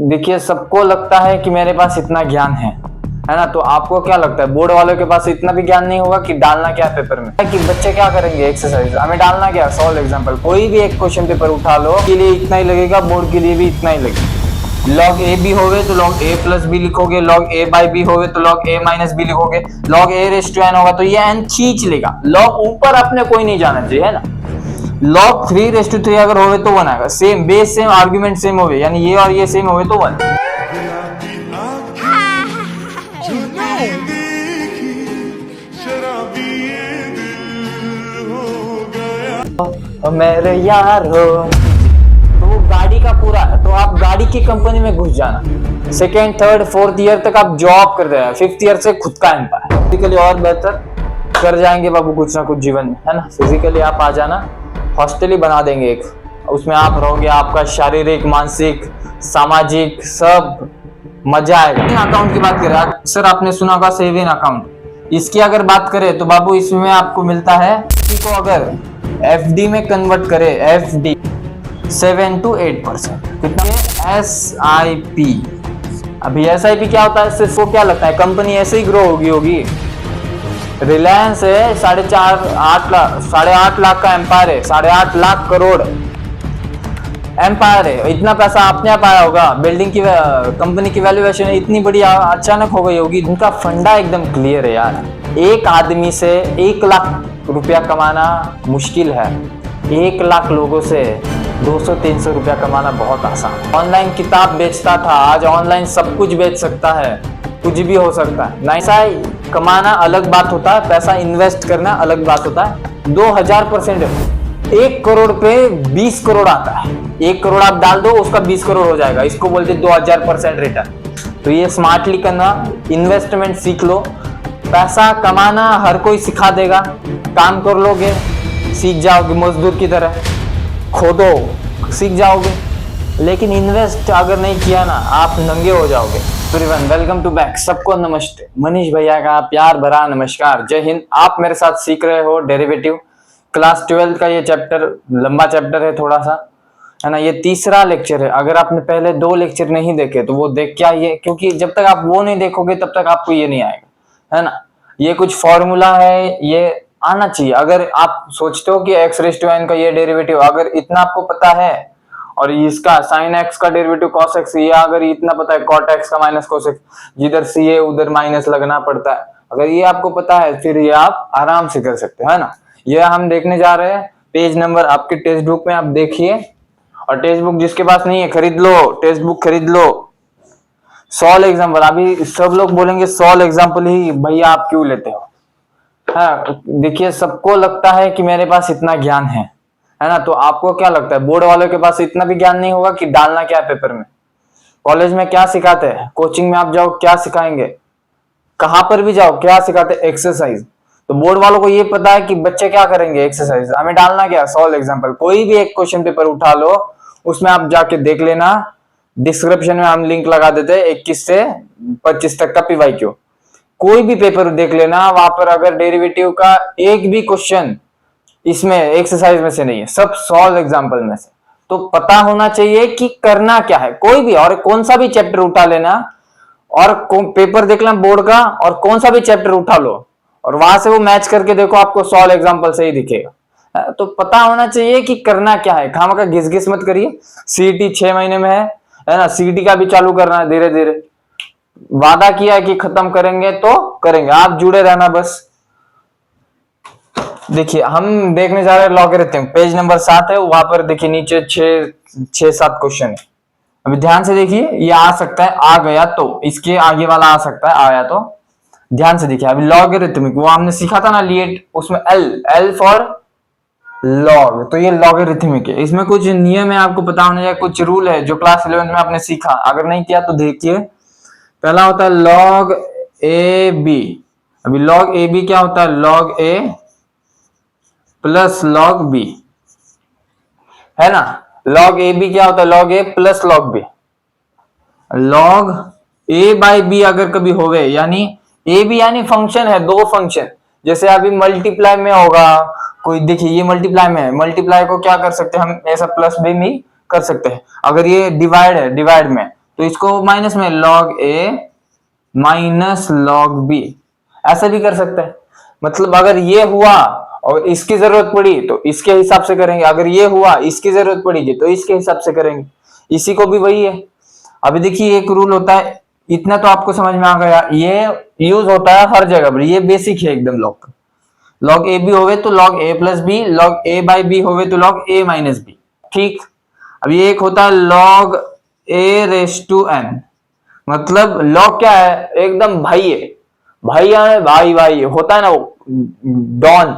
देखिए, सबको लगता है कि मेरे पास इतना ज्ञान है ना। तो आपको क्या लगता है, बोर्ड वालों के पास इतना भी ज्ञान नहीं होगा कि डालना क्या है पेपर में, कि बच्चे क्या करेंगे एक्सरसाइज, हमें डालना क्या, सॉल्व एग्जांपल। कोई भी एक क्वेश्चन पेपर उठा लो, के लिए इतना ही लगेगा, बोर्ड के लिए भी इतना ही लगेगा। लॉग ए बी होगे तो लॉग ए प्लस बी लिखोगे, लॉग ए बाई बी होगे तो लॉग ए माइनस बी लिखोगे, log A raise to n होगा तो ये एन खींच लेगा। लॉग ऊपर अपने कोई नहीं जाना चाहिए, है ना। लॉग 3 रेस टू 3 अगर होवे तो 1 आएगा। Same base same argument same होवे, यानी ये और ये सेम होवे तो 1। मेरे यार हो तो वो गाड़ी का पूरा, तो आप गाड़ी की कंपनी में घुस जाना। सेकेंड थर्ड फोर्थ ईयर तक आप जॉब कर रहे हैं, फिफ्थ ईयर से खुद का एम्पायर, फिजिकली और बेहतर कर जाएंगे बाबू कुछ ना कुछ जीवन में, है ना। फिजिकली आप आ जाना, हॉस्टल ही बना देंगे एक, उसमें आप रहोगे, आपका शारीरिक मानसिक सामाजिक सब मजा आएगा। अकाउंट की बात करें, अक्सर आपने सुना होगा सेविंग अकाउंट, इसकी अगर बात करें तो बाबू इसमें आपको मिलता है, इसी को अगर एफडी में कन्वर्ट करे, एफडी 7 to 8%, कितना SIP। अभी SIP क्या होता है, सिर्फ वो क्या लगता है कंपनी ऐसे ही ग्रो होगी। रिलायंस है 8.5 लाख का एम्पायर है, 8.5 लाख करोड़ एम्पायर है। इतना पैसा आपने आप आया होगा, बिल्डिंग की कंपनी की वैल्यूएशन इतनी बड़ी अचानक हो गई होगी। उनका फंडा एकदम क्लियर है यार। एक आदमी से 1 लाख रुपया कमाना मुश्किल है, 1 लाख लोगों से 200-300 रुपया कमाना बहुत आसान। ऑनलाइन किताब बेचता था, आज ऑनलाइन सब कुछ बेच सकता है, कुछ भी हो सकता है। पैसा कमाना अलग बात होता है, पैसा इन्वेस्ट करना अलग बात होता है। 2000%, 1 करोड़ पे 20 करोड़ आता है। 1 करोड़ आप डाल दो, उसका 20 करोड़ हो जाएगा, इसको बोलते 2000% रिटर्न। तो ये स्मार्टली करना, इन्वेस्टमेंट सीख लो। पैसा कमाना हर कोई सिखा देगा, काम कर लोगे सीख जाओगे, मजदूर की तरह खोदो सीख जाओगे, लेकिन इन्वेस्ट अगर नहीं किया ना, आप नंगे हो जाओगे। एवरीवन, वेलकम टू बैक, सबको नमस्ते। मनीष भैया का प्यार भरा नमस्कार, जय हिंद। आप मेरे साथ सीख रहे हो डेरिवेटिव, क्लास 12 का ये चैप्टर, लंबा चैप्टर है थोड़ा सा, है ना। ये तीसरा लेक्चर है। अगर आपने पहले 2 लेक्चर नहीं देखे तो वो देख के आइए, क्योंकि जब तक आप वो नहीं देखोगे तब तक आपको ये नहीं आएगा, है ना। ये कुछ फॉर्मूला है, ये आना चाहिए। अगर आप सोचते हो कि x रेज़ टू n का ये डेरिवेटिव, अगर इतना आपको पता है, और इसका sin x का डेरिवेटिव cos x, ये अगर इतना पता है cot x का माइनस cos x, जिधर c है उधर माइनस लगना पड़ता है, अगर ये आपको पता है फिर ये आप आराम से कर सकते हो, है ना। ये हम देखने जा रहे हैं पेज नंबर, आपके टेक्स्ट बुक में आप देखिए, और टेक्स्ट बुक जिसके पास नहीं है खरीद लो, टेक्स्ट बुक खरीद लो। सॉल्व एग्जाम्पल, अभी सब लोग बोलेंगे सॉल्व एग्जाम्पल ही भैया आप क्यों लेते हो। हाँ, देखिए, सबको लगता है कि मेरे पास इतना ज्ञान है ना। तो आपको क्या लगता है, बोर्ड वालों के पास इतना भी ज्ञान नहीं होगा कि डालना क्या है पेपर में। कॉलेज में क्या सिखाते हैं, कोचिंग में आप जाओ क्या सिखाएंगे, कहां पर भी जाओ क्या सिखाते हैं, एक्सरसाइज। तो बोर्ड वालों को ये पता है कि बच्चे क्या करेंगे, एक्सरसाइज, हमें डालना क्या, सॉल्व एग्जाम्पल। कोई भी एक क्वेश्चन पेपर उठा लो, उसमें आप जाके देख लेना, डिस्क्रिप्शन में हम लिंक लगा देते हैं 21 से 25 तक का PYQ। कोई भी पेपर देख लेना, वहां पर अगर डेरिवेटिव का एक भी क्वेश्चन इसमें एक्सरसाइज में से नहीं है, सब सॉल्व एग्जांपल में से। तो पता होना चाहिए कि करना क्या है। कोई भी और कौन सा भी चैप्टर उठा लेना, और पेपर देख लेना बोर्ड का, और कौन सा भी चैप्टर उठा लो, और वहां से वो मैच करके देखो, आपको सॉल्व एग्जांपल से ही दिखेगा। तो पता होना चाहिए कि करना क्या है। खामखा घिस घिस मत करिए। CET 6 महीने में है ना। CET का भी चालू करना है धीरे धीरे, वादा किया है कि खत्म करेंगे तो करेंगे, आप जुड़े रहना बस। देखिए, हम देखने जा रहे हैं लॉगरिथम, पेज नंबर 7 है, वहां पर देखिए नीचे 6-7 क्वेश्चन है। अभी ध्यान से देखिए, ये आ सकता है, आ गया तो इसके आगे वाला आ सकता है, आया तो ध्यान से देखिए। अभी लॉगरिथमिक वो हमने सीखा था ना, लिएट, उसमें L फॉर लॉग, तो ये लॉगरिथमिक है। इसमें कुछ नियम है, आपको पता होना चाहिए, कुछ रूल है जो क्लास 11 में आपने सीखा, अगर नहीं किया तो देखिए। पहला होता है log AB। अभी log AB क्या होता है, log A plus log B, है ना। log AB क्या होता है, log A plus log B। log A by B अगर कभी होवे, यानी AB यानी फंक्शन है, 2 फंक्शन, जैसे अभी मल्टीप्लाई में होगा कोई, देखिए ये मल्टीप्लाई में है, मल्टीप्लाई को क्या कर सकते हैं हम, ऐसा प्लस B में कर सकते हैं। अगर ये डिवाइड है, डिवाइड में, तो इसको माइनस में log a minus log b, ऐसा भी कर सकते हैं। मतलब अगर ये हुआ और इसकी जरूरत पड़ी तो इसके हिसाब से करेंगे, अगर ये हुआ इसकी जरूरत पड़ेगी तो इसके हिसाब से करेंगे। इसी को भी वही है। अभी देखिए एक रूल होता है, इतना तो आपको समझ में आ गया, ये यूज होता है हर जगह पर, ये बेसिक है एकदम लॉग का। लॉग ए बी होवे तो log A plus B, log A by B होवे तो लॉग ए माइनस बी। ठीक। अब ये एक होता है log A raise to n, मतलब लॉग क्या है, एकदम भाई है, भैया है, भाई भाई होता है ना वो डॉन,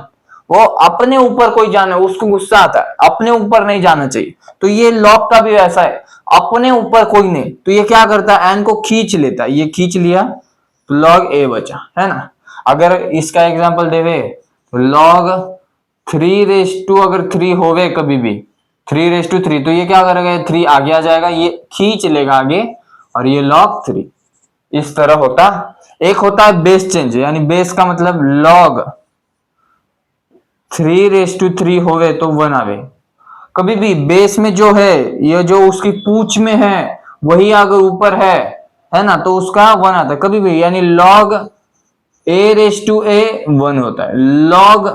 वो अपने ऊपर कोई जाना, उसको गुस्सा आता है, अपने ऊपर नहीं जाना चाहिए। तो ये लॉग का भी वैसा है, अपने ऊपर कोई नहीं, तो ये क्या करता है, एन को खींच लेता है, ये खींच लिया तो लॉग ए बचा, है ना। अगर इसका एग्जांपल देवे तो लॉग 3 अगर 3 होवे कभी भी 3 तो ये क्या करेगा, 3 आगे आ जाएगा, ये खींच लेगा आगे, और ये लॉग 3 इस तरह होता। एक होता है बेस चेंज, यानी बेस का मतलब लॉग 3 होवे तो 1 आवे। कभी भी बेस में जो है, ये जो उसकी पूंछ में है वही अगर ऊपर है ना, तो उसका 1 आता है कभी भी, यानी लॉग a 1 होता है। लॉग,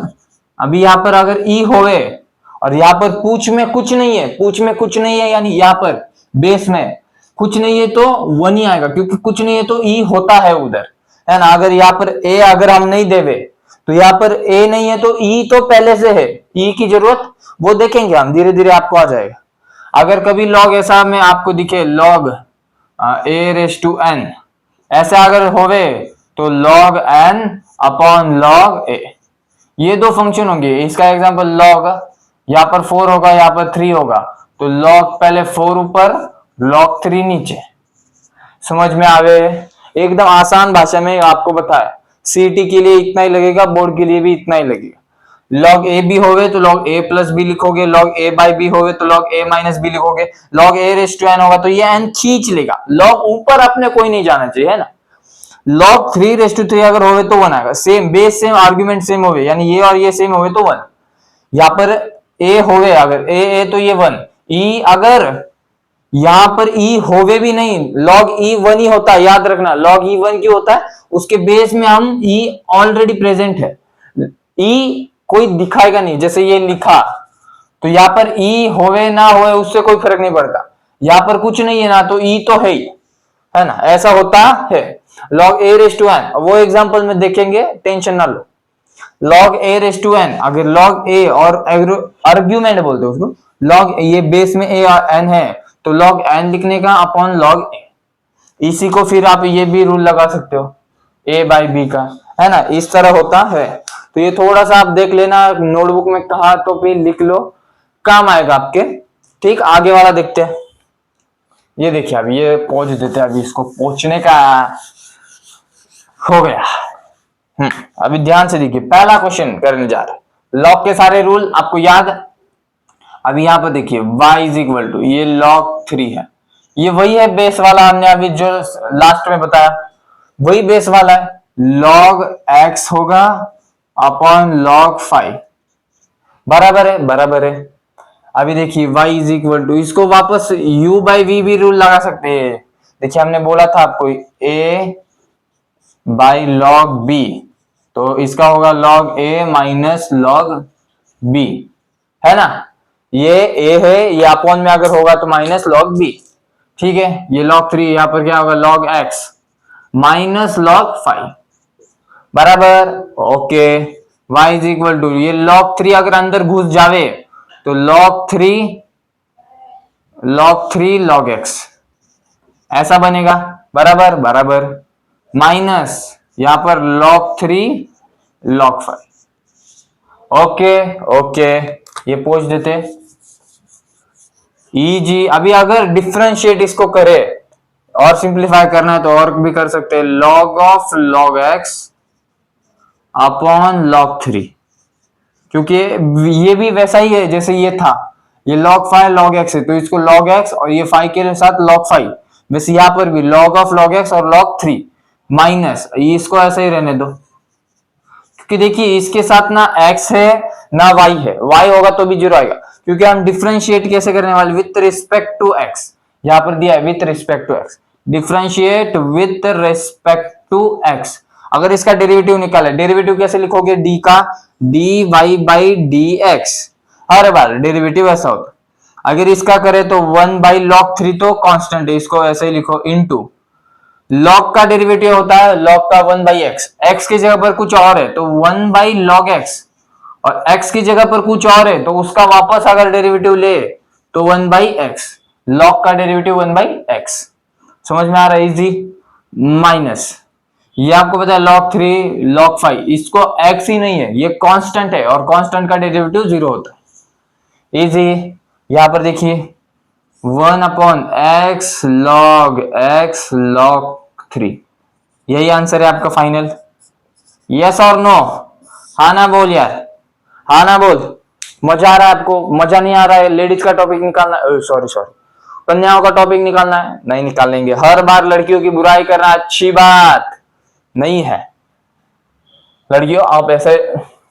अभी यहां पर अगर e होवे और यहाँ पर पूंछ में कुछ नहीं है, पूंछ में कुछ नहीं है, यानी यहाँ पर बेस में कुछ नहीं है तो 1 ही आएगा, क्योंकि कुछ नहीं है तो e होता है उधर, है ना। अगर यहाँ पर a अगर हम नहीं देवे तो यहाँ पर a नहीं है तो e तो पहले से है, e की जरूरत वो देखेंगे हम धीरे धीरे, आपको आ जाएगा। अगर कभी लॉग ऐसा में आपको दिखे लॉग a n, ऐसे अगर होवे तो log n upon log a, ये दो फंक्शन होंगे। इसका एग्जांपल लॉग, यहाँ पर 4 होगा, यहाँ पर 3 होगा, तो log पहले 4 ऊपर, log 3 नीचे। समझ में आवे, एकदम आसान भाषा में आपको बताया। सीटी के लिए इतना ही लगेगा, बोर्ड के लिए भी इतना ही लगेगा। log a b होवे तो log a प्लस बी लिखोगे, log a बाई बी होवे तो log a माइनस बी लिखोगे, log a raise to n होगा तो ये n खींच लेगा, log ऊपर अपने कोई नहीं जाना चाहिए, है ना। log 3 अगर होवे तो 1 आएगा, same base same argument same होवे, यानी ये और ये सेम होवे तो 1। यहाँ पर a होवे, अगर a तो ये 1, e अगर यहाँ पर e होवे भी नहीं, log e 1 ही होता है, याद रखना। log e 1 क्यों होता है, उसके बेस में हम e ऑलरेडी प्रेजेंट है, e कोई दिखाएगा नहीं, जैसे ये लिखा तो यहाँ पर e होवे ना होवे उससे कोई फर्क नहीं पड़ता, यहाँ पर कुछ नहीं है ना तो e तो है ही, है ना, ऐसा होता है। log a raise to n वो एग्जांपल में देखेंगे, टेंशन ना लो। log a raise to n, अगर log a और आर्ग्यूमेंट बोलते हैं उसको, log ये बेस में a और n है तो log n लिखने का अपॉन log a। इसी को फिर आप ये भी रूल लगा सकते हो a बाई बी का, है ना, इस तरह होता है। तो ये थोड़ा सा आप देख लेना, नोटबुक में कहा तो फिर लिख लो, काम आएगा आपके। ठीक, आगे वाला देखते हैं। ये देखिए अभी ये पहुंच देते हैं, अभी इसको पहुंचने का हो गया। अभी ध्यान से देखिए, पहला क्वेश्चन करने जा रहे हैं। लॉग के सारे रूल आपको याद। अभी यहाँ पर देखिए y इज इक्वल टू, ये log 3 है, ये वही है बेस वाला, हमने अभी जो लास्ट में बताया वही बेस वाला है। log x होगा अपॉन log 5, बराबर है, बराबर है। अभी देखिए y इज इक्वल टू, इसको वापस u बाई वी भी रूल लगा सकते हैं। देखिए हमने बोला था आपको a बाई log b, तो इसका होगा log a minus log b, है ना। ये a है, ये अपॉन में अगर होगा तो माइनस log b, ठीक है। ये log 3, यहाँ पर क्या होगा log x माइनस log 5, बराबर, okay. y is equal to, ये log 3 अगर अंदर घुस जावे तो log 3 log x ऐसा बनेगा, बराबर बराबर, माइनस यहां पर log 3 log 5, ओके ओके, ये पूछ देते। जी अभी अगर डिफरेंशिएट इसको करे और सिंप्लीफाई करना है तो और भी कर सकते हैं, log of log x upon log 3, क्योंकि ये भी वैसा ही है जैसे ये था, ये log 5 log x है तो इसको log x और ये 5 के साथ log 5, वैसे यहां पर भी log ऑफ log x और log 3 माइनस, इसको ऐसे ही रहने दो, कि देखिए इसके साथ ना x है ना y है, y होगा तो भी जीरो आएगा, क्योंकि हम डिफरेंशिएट कैसे करने वाले, विथ रिस्पेक्ट टू x। यहां पर दिया है with respect to x, differentiate with respect to x। अगर इसका डेरिवेटिव निकाले, डेरिवेटिव कैसे लिखोगे, d का dy by dx, her bar derivative ऐसा होता है। अगर इसका करें तो 1 बाई log 3 तो कांस्टेंट है, इसको ऐसे ही लिखो, इनटू log का डेरिवेटिव होता है log का 1 बाई एक्स, एक्स की जगह पर कुछ और है तो 1 बाई log x, और x की जगह पर कुछ और है तो उसका वापस अगर डेरिवेटिव ले तो 1 बाई एक्स, log का डेरिवेटिव 1 बाई एक्स। समझ में आ रहा है, इजी। माइनस ये आपको पता है log 3 log 5, इसको x ही नहीं है, ये कांस्टेंट है और कांस्टेंट का डेरिवेटिव जीरो होता है, इजी। यहां पर देखिए 1 अपॉन एक्स लॉग 3, यही आंसर है आपका फाइनल। यस और नो, हाँ ना बोल यार, हाँ ना बोल। मजा आ रहा है आपको, मजा नहीं आ रहा है, लेडीज का टॉपिक निकालना, सॉरी कन्याओं का टॉपिक निकालना है, नहीं निकालेंगे। हर बार लड़कियों की बुराई करना अच्छी बात नहीं है। लड़कियों आप ऐसे,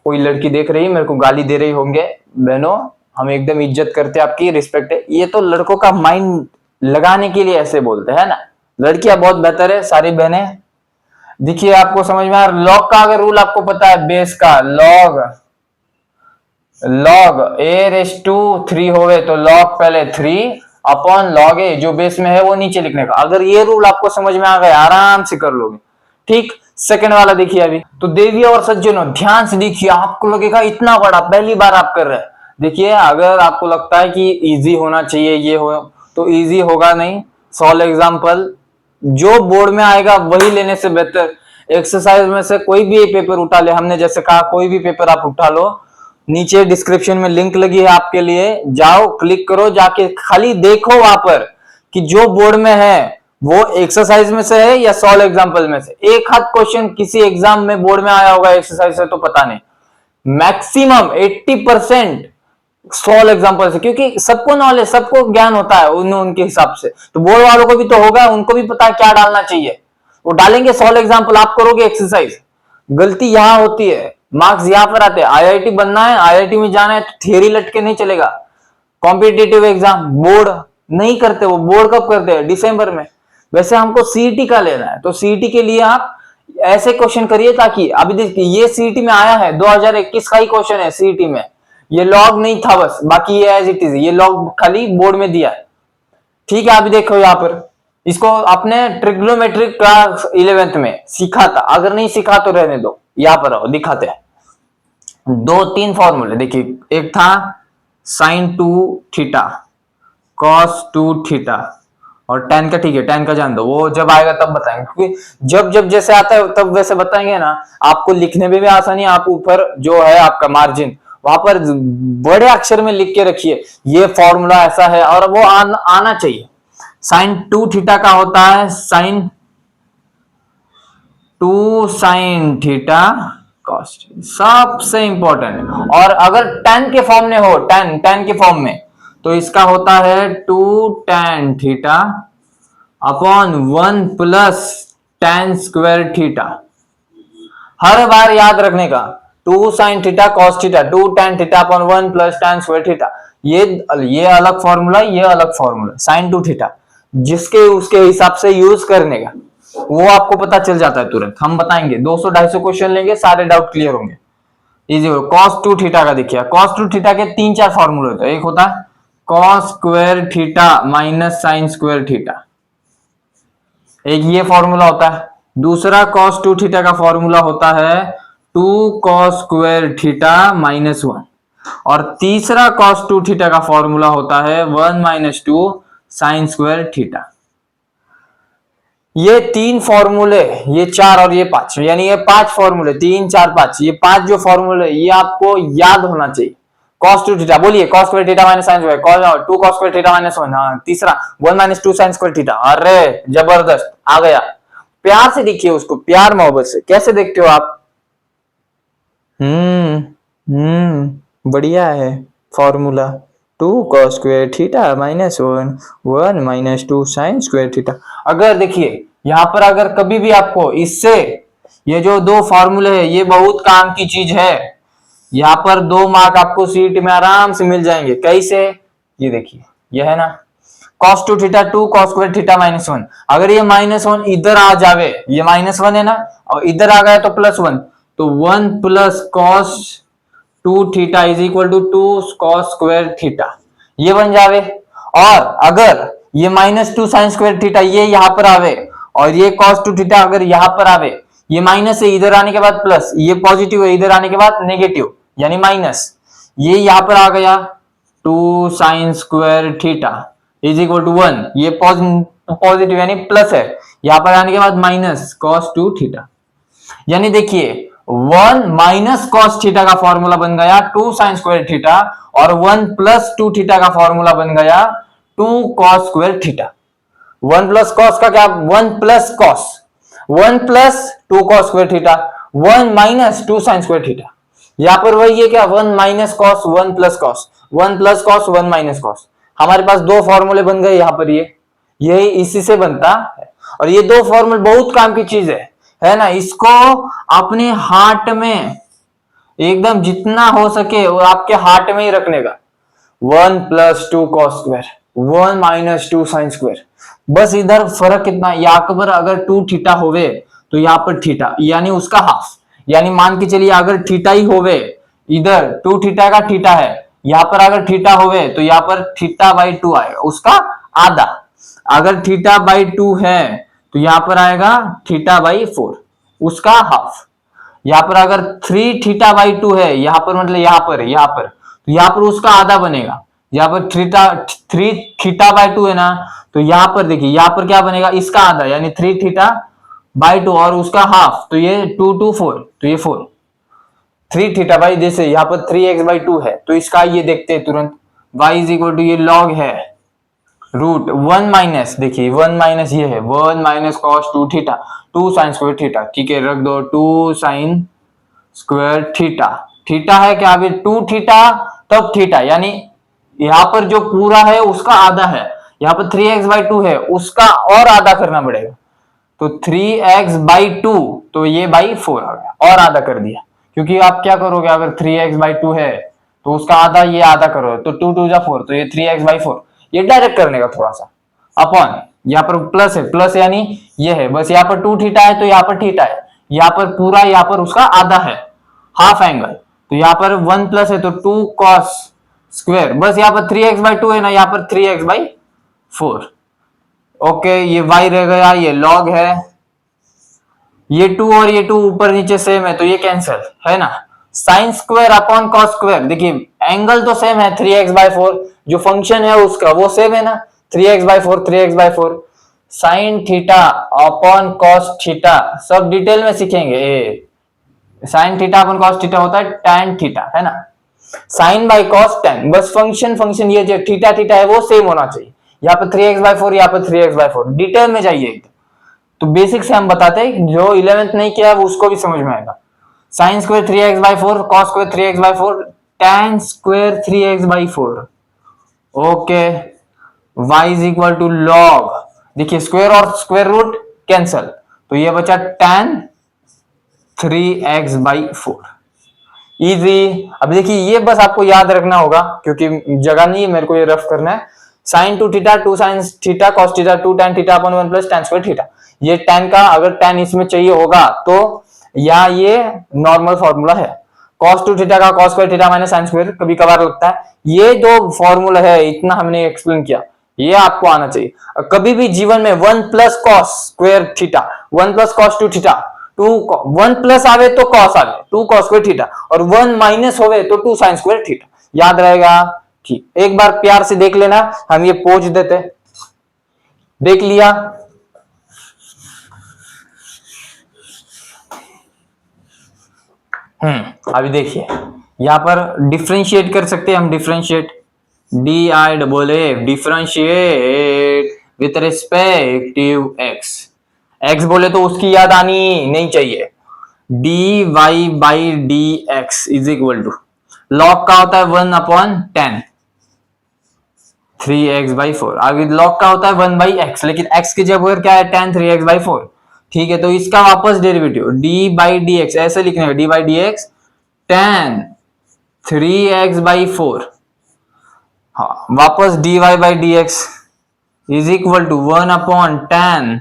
कोई लड़की देख रही है मेरे को गाली दे रही होंगे, बहनों हम एकदम इज्जत करते हैं, आपकी रिस्पेक्ट है, ये तो लड़कों का माइंड लगाने के लिए ऐसे बोलते हैं ना। लड़कियां बहुत बेहतर है, सारी बहनें। देखिए आपको समझ में आ रहा, लॉग का अगर रूल आपको पता है, बेस का लॉग ए रेस टू 3 हो गए तो लॉग पहले 3 अपॉन लॉग ए, जो बेस में है वो नीचे लिखने का। अगर ये रूल आपको समझ में आ गया, आराम से कर लोगे। ठीक, सेकंड वाला देखिए अभी। तो देवी और सज्जनों ध्यान से देखिए, आपको लगेगा इतना बड़ा पहली बार आप कर रहे हैं। देखिए अगर आपको लगता है कि इजी होना चाहिए ये हो, तो इजी होगा नहीं। सॉल्व एग्जांपल जो बोर्ड में आएगा वही लेने से बेहतर एक्सरसाइज में से कोई भी पेपर उठा ले। हमने जैसे कहा कोई भी पेपर आप उठा लो, नीचे डिस्क्रिप्शन में लिंक लगी है आपके लिए, जाओ क्लिक करो, जाके खाली देखो वहां पर कि जो बोर्ड में है वो एक्सरसाइज में से है या सॉल्व एग्जांपल में से। एक हाथ क्वेश्चन किसी एग्जाम में बोर्ड में आया होगा एक्सरसाइज से तो पता नहीं, मैक्सिमम 80% सॉल्व एग्जांपल से, क्योंकि सबको नॉलेज, सबको ज्ञान होता है उनके हिसाब से, तो बोर्ड वालों को भी तो होगा, उनको भी पता है क्या डालना चाहिए, वो डालेंगे सॉल्व एग्जांपल, आप करोगे एक्सरसाइज। गलती यहां होती है, मार्क्स यहां पर आते हैं। आईआईटी बनना है, आईआईटी में जाना है तो थियरी लटके नहीं चलेगा। कॉम्पिटिटिव एग्जाम बोर्ड नहीं करते, वो बोर्ड कब करते हैं, दिसंबर में। वैसे हमको सीईटी का लेना है तो सीईटी के लिए आप ऐसे क्वेश्चन करिए, ताकि अभी देखिए ये सीईटी में आया है, 2021 का ही क्वेश्चन है सीईटी में, ये लॉग नहीं था बस, बाकी ये एज इट इज, ये लॉग खाली बोर्ड में दिया है। ठीक है, अभी देखो यहाँ पर, इसको आपने ट्रिग्नोमेट्रिक क्लास 11th में सीखा था, अगर नहीं सीखा तो रहने दो, यहां पर आओ दिखाते हैं। 2-3 फॉर्मूले देखिए, एक था साइन 2 थीटा, कॉस 2 थीटा, और tan का, ठीक है tan का जान दो, वो जब आएगा तब बताएंगे, क्योंकि जब जैसे आता है तब वैसे बताएंगे ना, आपको लिखने में भी आसानी। आप ऊपर जो है आपका मार्जिन, वहां पर बड़े अक्षर में लिख के रखिए ये फॉर्मूला ऐसा है, और वो आना चाहिए। साइन 2 थीटा का होता है साइन 2 साइन थीटा कॉस, सबसे इंपॉर्टेंट। और अगर tan के फॉर्म में हो, tan के फॉर्म में, तो इसका होता है 2 tan theta upon 1 plus tan square theta. हर बार याद रखने का, 2 sin theta cos theta, 2 tan theta upon 1 plus tan square theta. ये अलग फॉर्मूला, ये अलग फॉर्मूला, sin 2 थीटा जिसके उसके हिसाब से यूज करने का, वो आपको पता चल जाता है तुरंत। हम बताएंगे 200-250 क्वेश्चन लेंगे, सारे डाउट क्लियर होंगे, इजी हो। cos 2 थीटा का देखिए, cos 2 थीटा के 3-4 फॉर्मूले होते हैं। एक होता है cos square theta minus sign square theta, एक ये फॉर्मूला होता है। दूसरा cos 2 थीटा का फॉर्मूला होता है 2 cos स्क्वायर थीटा माइनस 1, और तीसरा cos 2 थीटा का फॉर्मूला होता है 1 माइनस 2 साइन स्क्वायर थीटा। ये 3 फॉर्मूले, ये 4 और ये 5, यानी ये 5 फॉर्मूले, 3 4 5, ये 5 जो फॉर्मूले ये आपको याद होना चाहिए। cos 2 थीटा बोलिए, cos square theta minus sine square, cos 2 cos square theta minus 1, हाँ। तीसरा 1 माइनस 2 साइन स्क्वायर थीटा, अरे जबरदस्त आ गया। प्यार से देखिए उसको, प्यार मोहब्बत से। कैसे देखते हो आप? बढ़िया है formula, 2 cos square theta minus 1 minus 2 sign square theta. अगर देखिए यहाँ पर अगर कभी भी आपको इससे ये जो दो फॉर्मूले है ये बहुत काम की चीज है। यहाँ पर 2 मार्क आपको सीट में आराम से मिल जाएंगे। कैसे? ये देखिए, ये है ना cos 2 theta 2 cos square theta -1। अगर ये -1 इधर आ जावे, ये -1 है ना, और इधर आ गया तो +1, तो 1 plus cos 2 theta is equal to 2 cos square theta, ये बन जावे। और अगर ये -2 sin स्क्वायर थीटा ये यहां पर आवे, और ये cos 2 थीटा अगर यहां पर आवे, ये माइनस है इधर आने के बाद प्लस, ये पॉजिटिव है इधर आने के बाद नेगेटिव यानी माइनस, ये यहां पर आ गया 2 sin square theta is equal to 1, ये पॉजिटिव यानी प्लस है, यहां पर आने के बाद माइनस cos 2 थीटा। यानी देखिए 1 माइनस cos थीटा का फॉर्मूला बन गया 2 sin स्क्वायर थीटा, और 1 प्लस 2 थीटा का फॉर्मूला बन गया 2 cos square theta. 1 plus cos का क्या? 1 plus cos, 1 plus 2 cos square theta, 1 minus 2 sin square theta. यहां पर वही है क्या? 1 minus cos 1 plus cos, 1 plus cos 1 minus cos। हमारे पास दो फॉर्मूले बन गए यहां पर, ये यही इसी से बनता है। और ये दो फॉर्मूले बहुत काम की चीज है ना। इसको अपने हार्ट में एकदम जितना हो सके वो आपके हार्ट में ही रखने का। 1 plus 2 cos square, 1 minus 2 sin square, बस इधर फर्क कितना, यहाँ पर अगर 2 थीटा होवे तो यहाँ पर थीटा यानी उसका हाफ, यानी मान के चलिए अगर थीटा ही होवे, इधर 2 थीटा का थीटा है, यहाँ पर अगर थीटा होवे तो यहाँ पर थीटा बाई 2 आएगा उसका आधा। अगर थीटा बाई 2 है तो यहाँ पर आएगा थीटा बाई 4 उसका हाफ। यहाँ पर अगर 3 थीटा बाई 2 है, यहाँ पर मतलब यहाँ पर तो यहाँ पर उसका आधा बनेगा। यहाँ पर 3 थीटा बाई 2 है ना, तो यहाँ पर देखिए यहाँ पर क्या बनेगा, इसका आधा यानी 3 थीटा बाई 2 और उसका हाफ, तो ये 2 2 4, तो ये 4 3 थीटा बाई, जैसे यहाँ पर 3x बाई 2 है तो इसका ये देखते हैं तुरंत, y इज इक्वल टू ये लॉग है रूट 1 माइनस, देखिए 1 माइनस ये है 1 minus cos 2 theta 2 sin square theta, ठीक है रख दो 2 sin स्क्वायर थीटा। थीटा है क्या? अभी 2 थीटा तब थीटा, यानी यहाँ पर जो पूरा है उसका आधा है, यहाँ पर 3x बाई 2 है उसका और आधा करना पड़ेगा, तो 3x बाई 2, तो ये बाई 4 आ गया और आधा कर दिया। क्योंकि आप क्या करोगे, अगर 3x बाई 2 है तो उसका आधा ये आधा करो, तो 2 2 जा 4, तो ये 3x बाई 4, ये डायरेक्ट करने का थोड़ा सा अपॉन, यहाँ पर प्लस है, प्लस यानी ये है, बस यहाँ पर 2 थीटा है तो यहाँ पर थीटा है, यहाँ पर पूरा यहाँ पर उसका आधा है हाफ एंगल, तो यहाँ पर 1 प्लस है तो 2 cos स्क्वायर, बस यहाँ पर 3x बाई 2 है ना, यहाँ पर 3x बाई 4। ओके ये y रह गया, ये log है, ये 2 और ये 2 ऊपर नीचे सेम है तो ये कैंसिल है ना। Sine square upon cos square, देखिए एंगल तो सेम है 3x बाई 4, जो फंक्शन है उसका वो सेम है ना 3x by 4 3x by 4। Sine theta upon cos theta सब डिटेल में सीखेंगे। Sine theta upon cos theta होता है tan थीटा, है ना, साइन बाई cos tan, बस फंक्शन ये जो थीटा थीटा है वो सेम होना चाहिए। यहाँ पर 3x बाई 4, यहाँ पर 3x बाई 4, डिटेल में जाइए तो बेसिक से हम बताते हैं, जो 11th नहीं किया उसको भी समझ में आएगा। Sine square 3x by 4 cos square 3x by 4 tan square 3x by 4। Okay y is equal to log, देखिए स्क्वायर और स्क्वायर रूट कैंसल, तो ये बचा tan 3x बाई 4। इजी। अब देखिए ये बस आपको याद रखना होगा क्योंकि जगह नहीं है, मेरे को ये रफ करना है। Sine 2 theta 2 sine theta cos theta 2 tan theta upon 1 plus tan square theta, ये tan का अगर tan इसमें चाहिए होगा तो या ये नॉर्मल फॉर्मूला है। cos 2 थीटा का cos square theta minus sin square कभी कभार लगता है, ये दो फॉर्मूला है, इतना हमने एक्सप्लेन किया, ये आपको आना चाहिए। कभी भी जीवन में 1 plus cos square theta 1 plus cos 2 theta 1 plus आवे तो cos आवे 2 cos स्क्वायर थीटा, और 1 माइनस होवे तो 2 sin स्क्वायर थीटा, याद रहेगा। ठीक, एक बार प्यार से देख लेना, हम ये पोज देते, देख लिया। अभी देखिए यहां पर डिफरेंशिएट कर सकते हैं हम, differentiate DIFF differentiate with respective x बोले तो उसकी याद आनी नहीं चाहिए। dy by dx is equal to log का होता है 1 अपॉन 10 3x बाई 4, आगे लॉग का होता है 1 बाई x, लेकिन x की जगह क्या है tan 3x बाई 4, ठीक है, तो इसका वापस derivative d by d x ऐसे लिखने का, d by d x tan 3x/4, हाँ वापस dy by d x is equal to 1/tan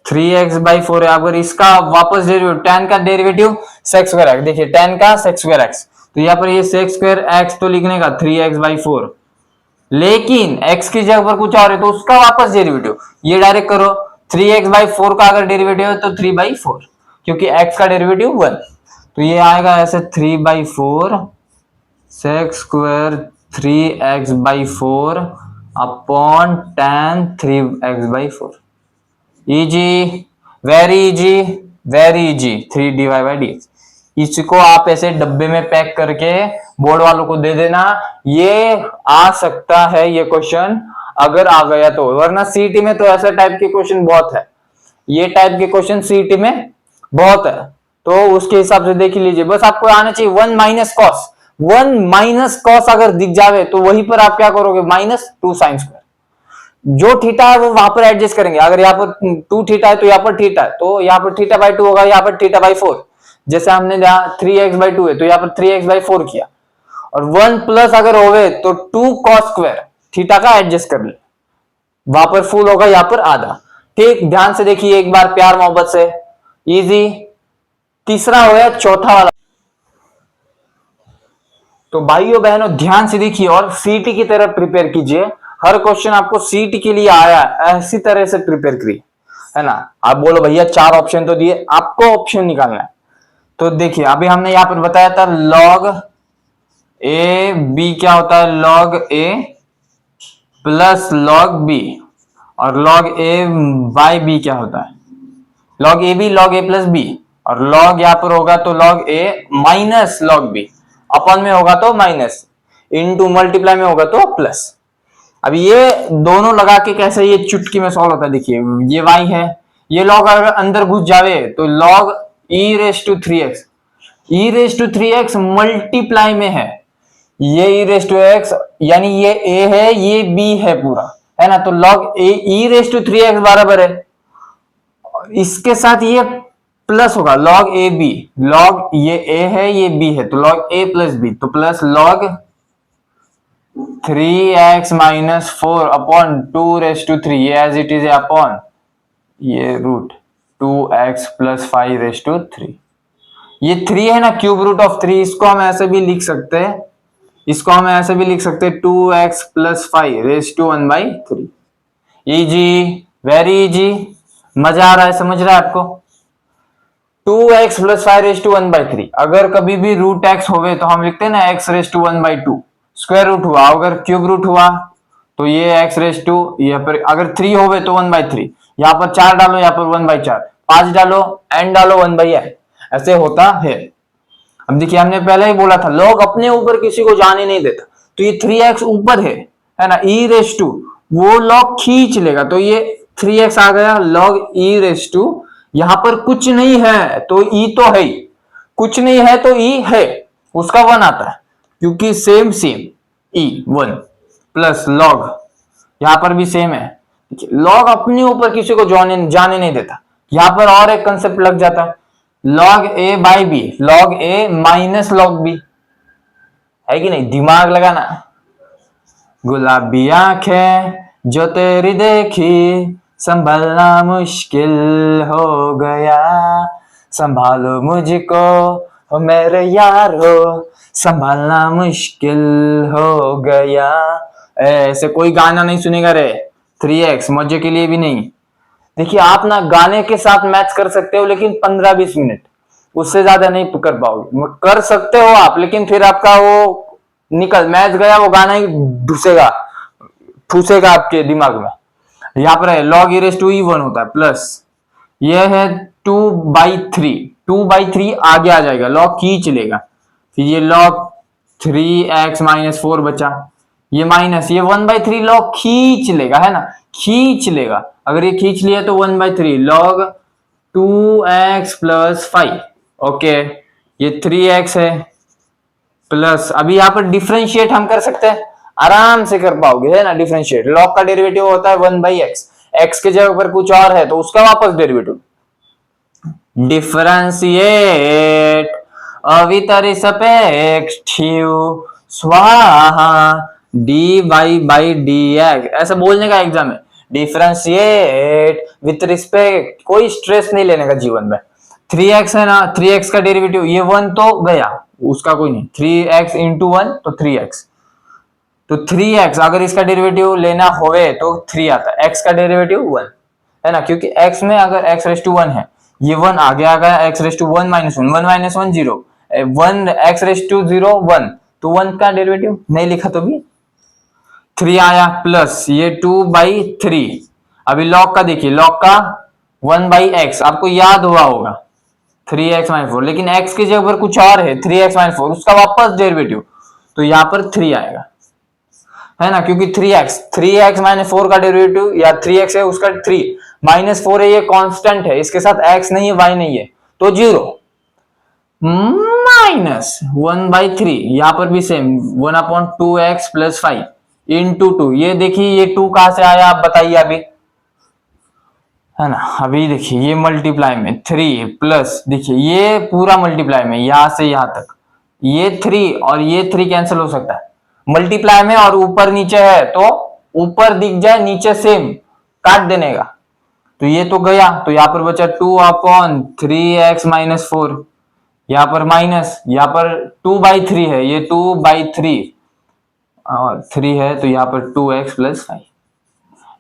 3x/4 है। अगर इसका वापस डेरिवेटिव tan का डेरिवेटिव sec स्क्वायर x, देखिए tan का sec स्क्वायर x, तो यहाँ पर ये sec स्क्वायर x तो लिखने का 3x/4, लेकिन x की जगह पर कुछ और है तो उसका वापस डेरिवेटिव ये डायरेक्ट करो, 3x/4 का अगर डेरिवेटिव है तो 3/4, क्योंकि x का डेरिवेटिव 1, तो ये आएगा ऐसे 3/4 sec square 3x/4 upon tan 3x/4। Easy, very easy, very easy, 3 dy/dx। इसको आप ऐसे डब्बे में पैक करके बोर्ड वालों को दे देना, ये आ सकता है ये क्वेश्चन अगर आ गया तो, वरना सीईटी में तो ऐसा टाइप के क्वेश्चन बहुत है, ये टाइप के क्वेश्चन सीईटी में बहुत है, तो उसके हिसाब से देख लीजिए। बस आपको आना चाहिए 1 माइनस कॉस अगर दिख जावे तो वहीं पर आप क्या करोगे, -2 sin स्क्वायर, जो थीटा है वो वहां पर एडजस्ट करेंगे। अगर यहाँ पर 2 थीटा है तो यहाँ पर थीटा है, तो यहाँ पर θ/2 होगा, यहाँ पर θ/4, जैसे हमने यहाँ 3x/2 है तो यहाँ पर 3x/4 किया, और 1 प्लस अगर होवे तो 2 cos स्क्वायर थीटा का एडजस्ट कर ले, वहां पर फुल होगा, यहाँ पर आधा। ठीक, ध्यान से देखिए एक बार, प्यार मोहब्बत से, इजी। तीसरा हो गया चौथा वाला, तो भाइयों बहनों ध्यान से देखिए और सीटी की तरफ प्रिपेयर कीजिए। हर क्वेश्चन आपको सीटी के लिए आया ऐसी तरह से प्रिपेयर करिए, है ना। आप बोलो भैया 4 ऑप्शन तो दिए, आपको ऑप्शन निकालना है। तो देखिए अभी हमने यहां पर बताया था log a b क्या होता है, log a plus log b, और log a बाई b क्या होता है, log a b, log a plus b, और log यहां पर होगा तो log a minus log b, अपन में होगा तो माइनस, इनटू मल्टीप्लाई में होगा तो प्लस। अब ये दोनों लगा के कैसे ये चुटकी में सॉल्व होता है, देखिए ये y है, ये log अगर अंदर घुस जावे तो log e raise to 3x multiply में है, ये e⁻x यानी ये a है, ये b है पूरा, है ना, तो log e⁻3x बराबर है, इसके साथ ये प्लस होगा log ab, log ये a है ये b है तो log a प्लस b, तो plus log 3x minus 4 upon 2⁻3, ये एज इट इज है अपॉन ये रूट 2x प्लस 5⁻3, ये 3 है ना, क्यूब रूट ऑफ 3, इसको हम ऐसे भी लिख सकते हैं, इसको हम ऐसे भी लिख सकते हैं 2x plus 5⁻1/3। Easy, very easy, मजा आ रहा है, समझ रहा है आपको। 2x प्लस 5⁻1/3, अगर कभी भी रूट x होवे तो हम लिखते हैं ना x⁻1/2, स्क्वायर रूट हुआ, अगर क्यूब रूट हुआ तो ये x⁻, यहाँ पर अगर 3 होवे तो 1/3, यहाँ पर 4 डालो, यहाँ पर 1/4, 5 डालो, n डालो 1/n, ऐसे होता है। अब देखिए हमने पहले ही बोला था log अपने ऊपर किसी को जाने नहीं देता, तो ये 3x ऊपर है ना, e⁻, वो log खींच लेगा, तो ये 3x आ गया, log e⁻, यहां पर कुछ नहीं है तो e तो है ही, कुछ नहीं है तो e है, उसका 1 आता है, क्योंकि सेम e 1 प्लस log, यहां पर भी सेम है, log अपने ऊपर किसी को जाने नहीं देता। यहां पर और एक कंसेप्ट लग जाता है, log a by b, log a minus log b, है कि नहीं, दिमाग लगाना। गुलाबी आंखें जो तेरी देखी संभलना मुश्किल हो गया, संभालो मुझको हो मेरे यारो, संभालना मुश्किल हो गया। ऐसे कोई गाना नहीं सुनेगा रे, 3x मजे के लिए भी नहीं। देखिए आप ना गाने के साथ मैच कर सकते हो, लेकिन 15-20 मिनट, उससे ज्यादा नहीं कर पाओगे। कर सकते हो आप, लेकिन फिर आपका वो निकल मैच गया, वो गाना ही घुसेगा, ठूसेगा आपके दिमाग में। यहाँ पर है log e⁻1 होता है, प्लस ये है 2/3 आगे आ जाएगा, log खींच लेगा, फिर ये log 3x माइनस 4 बचा, ये माइनस, ये 1/3 log खींच लेगा, है ना, खींच लेगा, अगर ये खींच लिया तो 1/3 log 2x प्लस 5, ओके, ये 3x है, प्लस अभी यहाँ पर डिफरेंशिएट हम कर सकते हैं, आराम से कर पाओगे, है ना, डिफरेंशिएट, log का डेरिवेटिव होता है 1/x, x के जगह पर कुछ और है तो उसका वापस डेरिवेटिव। डिफरेंशिएट अवितरिसपेक्षिव स्वाहा dy बाई dx, ऐसा बोलने का एग्जाम है। डिफरेंशिएट विथ रिस्पेक्ट, कोई स्ट्रेस नहीं लेने का जीवन में। 3x है ना, 3x का डेरिवेटिव ये 1 तो गया, उसका कोई नहीं। 3x इंटू 1 तो 3x, तो 3x अगर इसका डेरिवेटिव लेना होवे तो 3 आता है। x का डेरिवेटिव 1 है ना, क्योंकि x में अगर x रेस टू 1 है, ये 1 आगे आ गया, x raise to 1 minus 1, 1 minus 1 0, 1 x raise to 0 1, तो 1 का डेरिवेटिव नहीं लिखा तो भी 3 आया, प्लस ये 2/3। अभी लॉग का देखिए, लॉग का 1/x आपको याद हुआ होगा 3x - 4, लेकिन x की जगह पर कुछ और है 3x - 4, उसका वापस डेरिवेटिव, तो यहां पर 3 आएगा, है ना, क्योंकि 3x - 4 का डेरिवेटिव या 3x है उसका 3 -4 है, ये कांस्टेंट है, इसके साथ x नहीं है y नहीं है, तो 0 माइनस 1/3, यहां पर भी सेम 1/2x + 5 इंटू 2। ये देखिए ये 2 कहां से आया आप बताइए अभी, है ना। अभी देखिए ये मल्टीप्लाई में 3 प्लस, देखिए ये पूरा मल्टीप्लाई में यहां से यहां तक, ये 3 और ये 3 कैंसिल हो सकता है मल्टीप्लाई में, और ऊपर नीचे है तो ऊपर दिख जाए नीचे सेम काट देने का, तो ये तो गया, तो यहां पर बचा 2/3x - 4, यहां पर माइनस, यहां पर 2/3 है, ये 2/3 और 3 है, तो यहां पर 2x + 5,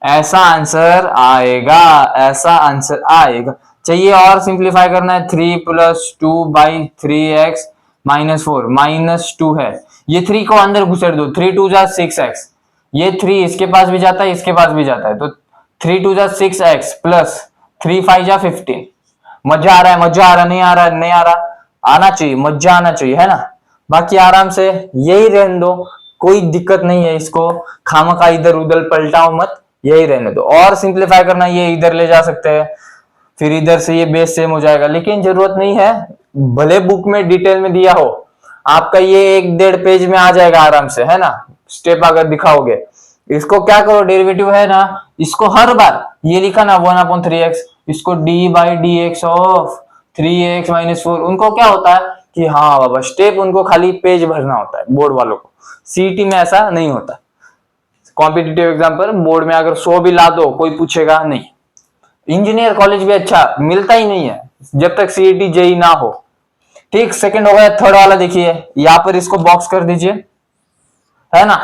ऐसा आंसर आएगा, ऐसा आंसर आएगा। चाहिए और सिंप्लीफाई करना है, 3 + 2/3x - 4 -2 है, ये 3 को अंदर घुसेड़ दो, 3 2 जा 6x, ये 3 इसके पास भी जाता है इसके पास भी जाता है, तो 3 2 जा 6x प्लस 3 5 जा 15। मजा आ रहा है, मजा आ रहा, नहीं आ रहा, नहीं आ रहा, आना चाहिए, मजा आना चाहिए, है ना। बाकी आराम से यही रहने दो, कोई दिक्कत नहीं है, इसको खामखा इधर उधर पलटाओ मत, यही रहने दो। और सिंप्लीफाई करना, ये इधर ले जा सकते हैं, फिर इधर से ये बेस सेम हो जाएगा, लेकिन जरूरत नहीं है, भले बुक में डिटेल में दिया हो, आपका ये 1-1.5 पेज में आ जाएगा आराम से, है ना। स्टेप अगर दिखाओगे, इसको क्या करो, डेरिवेटिव है ना, इसको हर बार ये लिखा ना 1/3x, इसको d/dx ऑफ 3x - 4, उनको क्या होता है कि हाँ बाबा स्टेप, उनको खाली पेज भरना होता है, बोर्ड वालों को। सीईटी में ऐसा नहीं होता, कॉम्पिटिटिव एग्जाम पर बोर्ड में अगर 100 भी ला दो कोई पूछेगा नहीं। इंजीनियर कॉलेज भी अच्छा मिलता ही नहीं है जब तक सीईटी जेई ना हो। ठीक, सेकंड हो गया, थर्ड वाला देखिए, यहां पर इसको बॉक्स कर दीजिए, है ना,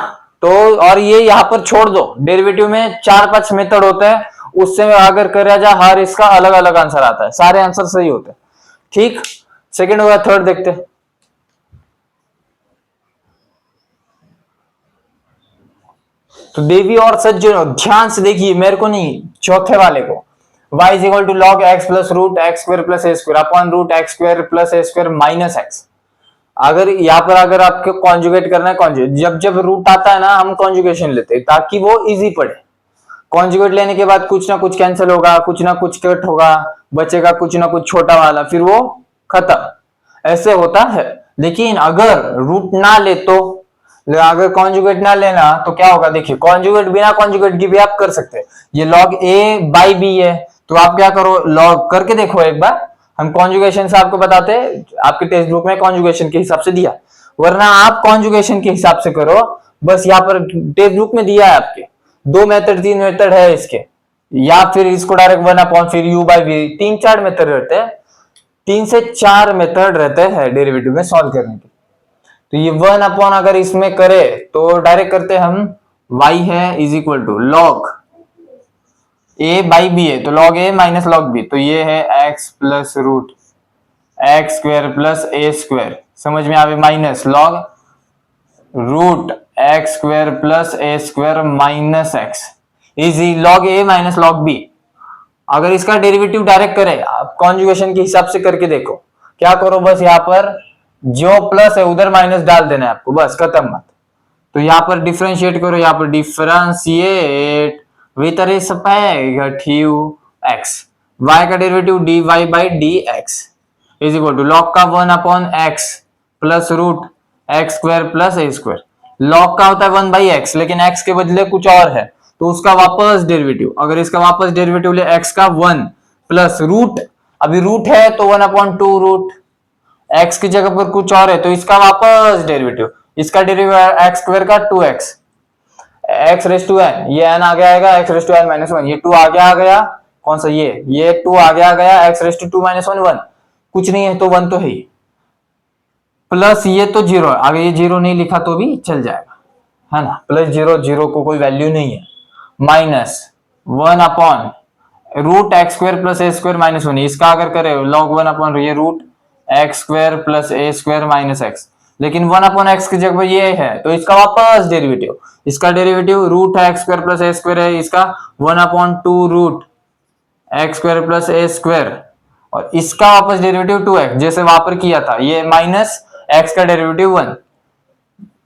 तो और ये यहां पर छोड़ दो, डेरिवेटिव में 4-5 मेथड होते हैं, उससे अगर करा जाए हर इसका अलग अलग आंसर आता है, सारे आंसर सही होते हैं। ठीक, सेकंड हो गया, थर्ड देखते हैं। तो देवी और सज्जनों ध्यान से देखिए, मेरे को नहीं, चौथे वाले को, y = log x + √x² + a² upon √x² + a² - x। अगर यहाँ पर अगर आपको कॉन्जुगेट करना है, कॉन्जुगेट जब रूट आता है ना, हम कॉन्जुगेशन लेते हैं ताकि वो इजी पड़े। कॉन्जुगेट लेने के बाद कुछ ना कुछ कैंसिल होगा, कुछ ना कुछ कट होगा, बचेगा कुछ ना कुछ छोटा वाला, फिर वो खत्म, ऐसे होता है। लेकिन अगर रूट ना ले तो, अगर कॉन्जुगेट ना लेना तो क्या होगा, देखिए कॉन्जुगेट बिना कॉन्जुगेट की भी आप कर सकते हैं। ये log a/b है, तो आप क्या करो, लॉग करके देखो एक बार, हम कॉन्जुगेशन से आपको बताते हैं, आपके टेक्स्ट बुक में कॉन्जुगेशन के हिसाब से दिया, वरना आप कॉन्जुगेशन के हिसाब से करो। बस यहाँ पर टेक्स्ट बुक में दिया है आपके 2 मेथड 3 मेथड है इसके, या फिर इसको डायरेक्ट 1/, फिर u/v, 3-4 मेथड रहते हैं, 3 से 4 मेथड रहते हैं डेरिवेटिव में सॉल्व करने के। तो ये 1/, अगर इसमें करे तो डायरेक्ट करते हम, y है = log a/b है, तो log a - log b, तो ये है x + √x² + a², समझ में आवे, minus log √x² + a² - x easy log a - log b। अगर इसका डेरिवेटिव डायरेक्ट करे, आप कॉन्जुगेशन के हिसाब से करके देखो, क्या करो, बस यहाँ पर जो प्लस है उधर माइनस डाल देना है आपको, बस खत्म बात। तो यहाँ पर डिफरेंशिएट करो, यहाँ पर differentiate with respective x, y का डेरिवेटिव dy/dx = log का 1/x + √x² + a²। log का होता है 1/x, लेकिन x के बदले कुछ और है, तो उसका वापस डेरिवेटिव, अगर इसका वापस डेरिवेटिव ले x का 1 प्लस रूट, अभी रूट है तो 1/2 रूट, x की जगह पर कुछ और है तो इसका वापस डेरिवेटिव, इसका डेरिवेटिव x स्क्वायर का 2x, x raise to n, ये n आगे आएगा x raise to n minus 1, ये 2 आगे आ गया, कौन सा ये 2 आगे आ गया, x रेस टू 2 माइनस 1 1, कुछ नहीं है तो 1 तो है ही, प्लस ये तो 0 है, आगे ये 0 नहीं लिखा तो भी चल जाएगा, है ना, प्लस 0, 0 को कोई वैल्यू नहीं है, minus 1 upon root x square plus a square minus 1, इसका अगर करे लॉग 1 अपॉन ये root x square plus a square minus x, लेकिन 1 अपॉन एक्स की जगह ये है तो इसका वापस डेरिवेटिव, इसका derivative root x square plus a square है, इसका 1/2 root x square plus a square, और इसका वापस डेरिवेटिव 2x, जैसे वहां पर किया था, ये माइनस x का डेरिवेटिव 1,